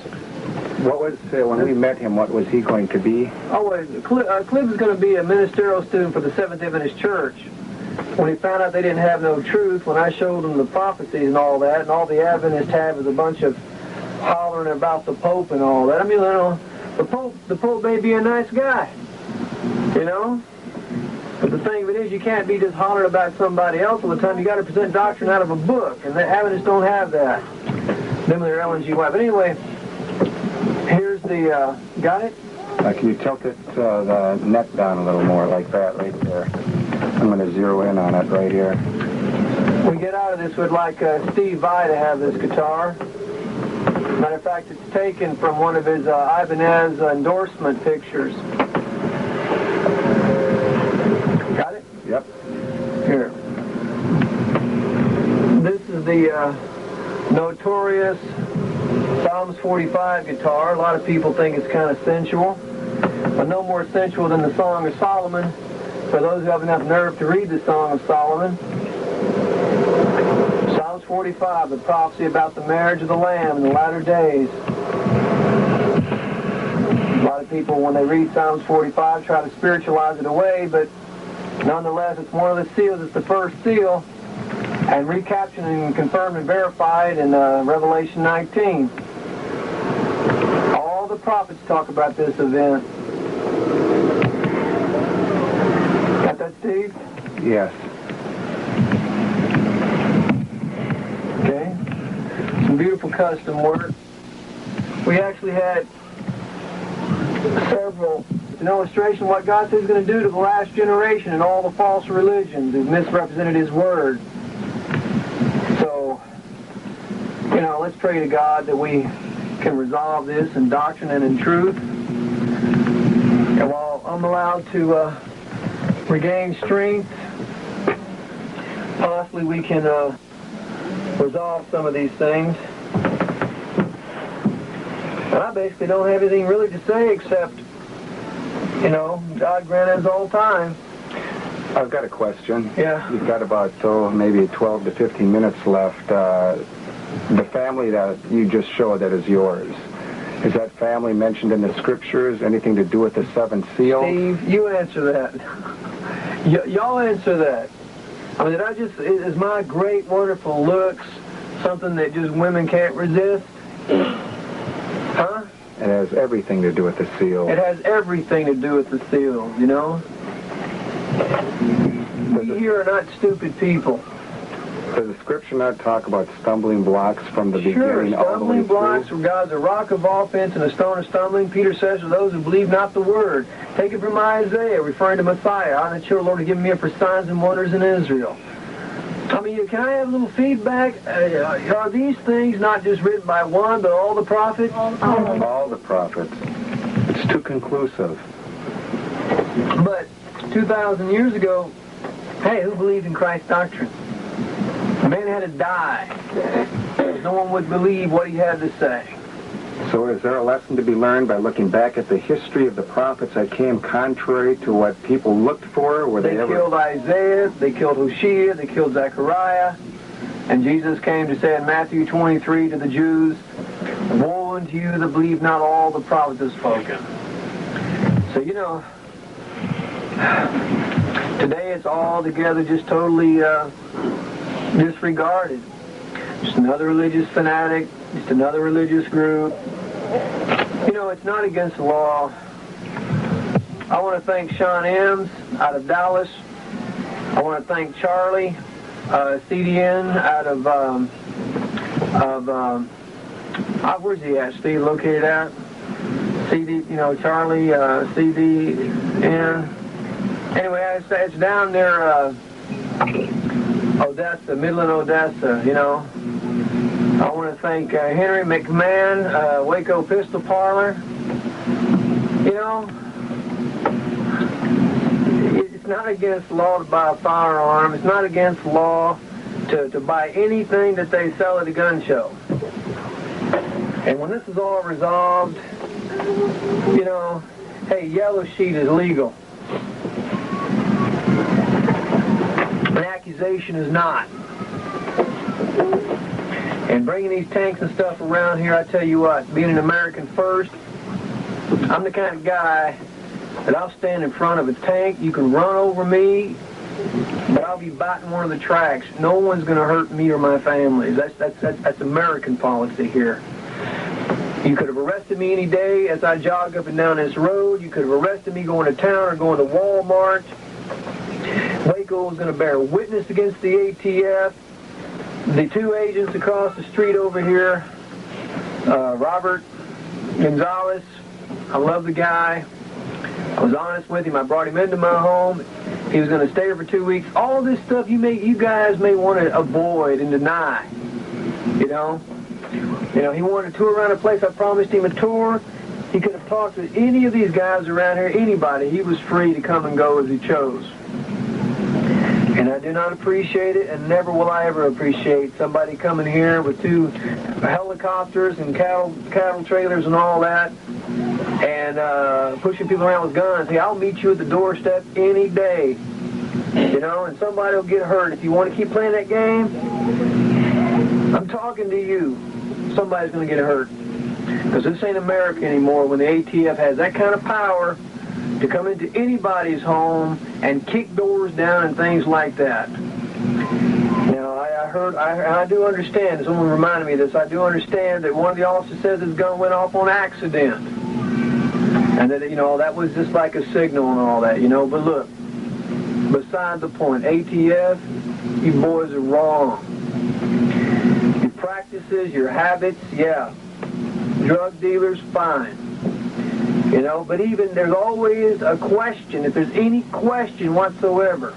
What was, when we met him, what was he going to be? Oh, Cliff is going to be a ministerial student for the Seventh Adventist Church. When he found out they didn't have no truth, when I showed him the prophecies and all that, and all the Adventists have is a bunch of hollering about the Pope and all that. I mean, you know, the Pope may be a nice guy, you know? But the thing of it is, you can't be just hollering about somebody else all the time. You got to present doctrine out of a book, and the Adventists don't have that. Them and their LNG wife. But anyway, here's the, got it? Can you tilt it, the neck down a little more, like that, right there? I'm going to zero in on it right here. We get out of this, we'd like Steve Vai to have this guitar. Matter of fact, it's taken from one of his Ibanez endorsement pictures. Got it? Yep. Here. This is the notorious Psalms 45 guitar. A lot of people think it's kind of sensual, but no more sensual than the Song of Solomon. For those who have enough nerve to read the Song of Solomon, Psalms 45, the prophecy about the marriage of the Lamb in the latter days. A lot of people, when they read Psalms 45, try to spiritualize it away, but nonetheless, it's one of the seals. It's the first seal, and recaptured and confirmed and verified in Revelation 19. All the prophets talk about this event. Got that, Steve? Yes. Okay. Some beautiful custom work. We actually had several. It's an illustration of what God says He's going to do to the last generation and all the false religions who've misrepresented His Word. So, you know, let's pray to God that we can resolve this in doctrine and in truth. And while I'm allowed to regain strength, possibly we can resolve some of these things. And I basically don't have anything really to say except, you know, God grant us all time. I've got a question. Yeah. You've got about, maybe 12 to 15 minutes left. The family that you just showed that is yours, is that family mentioned in the scriptures? Anything to do with the seven seals? Steve, you answer that. Y'all answer that. I mean, is my great, wonderful looks something that just women can't resist? Huh? It has everything to do with the seals. It has everything to do with the seals, you know? We here are not stupid people. Does the scripture not talk about stumbling blocks from the beginning all the way stumbling blocks through? from God's a rock of offense and a stone of stumbling. Peter says to those who believe not the word. Take it from Isaiah, referring to Messiah. I and the children, Lord, have given me for signs and wonders in Israel. I mean, can I have a little feedback? Are these things not just written by one, but all the prophets? All the prophets. too conclusive. But 2,000 years ago, hey, who believed in Christ's doctrine? A man had to die. No one would believe what he had to say. So is there a lesson to be learned by looking back at the history of the prophets that came contrary to what people looked for? Were They killed Isaiah, they killed Hosea, they killed Zechariah, and Jesus came to say in Matthew 23 to the Jews, "Woe unto you that believe not all the prophets have spoken." So, you know, today it's all together just totally disregarded. Just another religious fanatic, just another religious group. You know, it's not against the law. I want to thank Sean Ems out of Dallas. I want to thank Charlie CDN out of where's he at, Steve, located at? CD, you know, Charlie, CDN. Anyway, it's down there, Odessa, Midland, Odessa, you know. I want to thank Henry McMahon, WACO Pistol Parlor. You know, it's not against the law to buy a firearm. It's not against the law to buy anything that they sell at a gun show. And when this is all resolved, you know, hey, yellow sheet is legal. An accusation is not. And bringing these tanks and stuff around here, I tell you what, being an American first, I'm the kind of guy that I'll stand in front of a tank. You can run over me, but I'll be biting one of the tracks. No one's going to hurt me or my family. That's American policy here. You could have arrested me any day as I jog up and down this road. You could have arrested me going to town or going to Walmart. WACO is going to bear witness against the ATF. The two agents across the street over here, Robert Gonzalez, I love the guy. I was honest with him. I brought him into my home. He was going to stay here for 2 weeks. All this stuff you guys may want to avoid and deny. You know, he wanted to tour around the place. I promised him a tour. He could have talked to any of these guys around here, anybody. He was free to come and go as he chose. And I do not appreciate it, and never will I ever appreciate somebody coming here with 2 helicopters and cattle trailers and all that, and pushing people around with guns. Hey, I'll meet you at the doorstep any day, you know, and somebody will get hurt. If you want to keep playing that game, I'm talking to you. Somebody's going to get hurt, because this ain't America anymore when the ATF has that kind of power to come into anybody's home and kick doors down and things like that. Now, I do understand, someone reminded me of this, I do understand that one of the officers says his gun went off on accident. And that, you know, that was just like a signal and all that, you know. But look, beside the point, ATF, you boys are wrong. Your practices, your habits, yeah. Drug dealers, fine. You know, but even there's always a question, if there's any question whatsoever.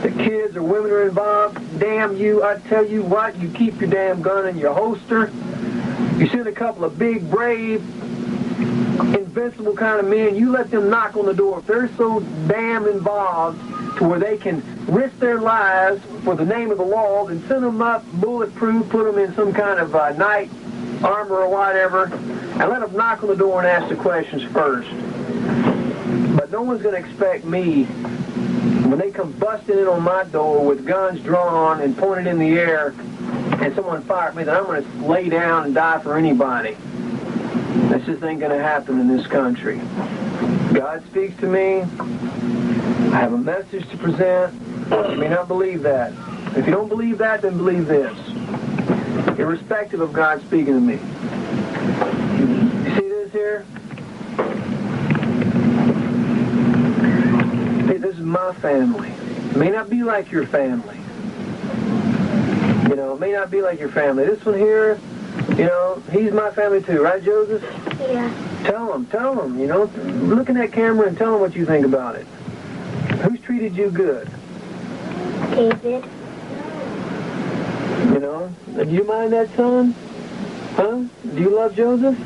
The kids or women are involved, damn you, I tell you what, you keep your damn gun in your holster. You send a couple of big, brave, invincible kind of men, you let them knock on the door. If they're so damn involved to where they can risk their lives for the name of the law, then send them up bulletproof, put them in some kind of night armor or whatever, and let them knock on the door and ask the questions first. But no one's going to expect me, when they come busting in on my door with guns drawn and pointed in the air, and someone fire at me, that I'm going to lay down and die for anybody. That just ain't going to happen in this country. God speaks to me. I have a message to present. You may not believe that. If you don't believe that, then believe this. Irrespective of God speaking to me. You see this here? Hey, this is my family. It may not be like your family. You know, it may not be like your family. This one here, you know, he's my family too, right, Joseph? Yeah. Tell him, you know, look in that camera and tell him what you think about it. Who's treated you good? David. You know, do you mind that, son? Huh? Do you love Joseph?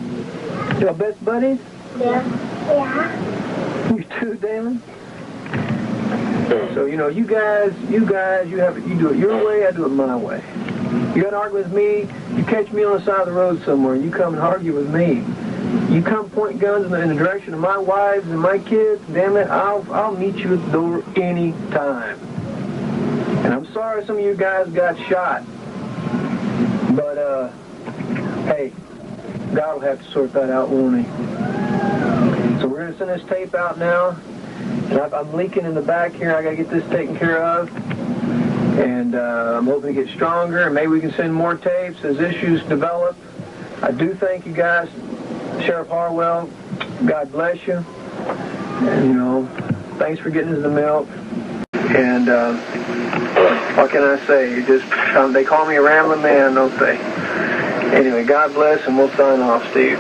Your best buddies? Yeah. Yeah. You too, Damon? So, you know, you guys, you do it your way, I do it my way. You got to argue with me, you catch me on the side of the road somewhere, and you come and argue with me. You come point guns in the direction of my wives and my kids, damn it, I'll meet you at the door any time. And I'm sorry some of you guys got shot. But, hey, God will have to sort that out, won't he? So we're going to send this tape out now. And I'm leaking in the back here. I got to get this taken care of. And I'm hoping to get stronger. And maybe we can send more tapes as issues develop. I do thank you guys. Sheriff Harwell, God bless you. And, you know, thanks for getting us the milk. And what can I say? They call me a rambling man, don't they? Anyway, God bless, and we'll sign off, Steve.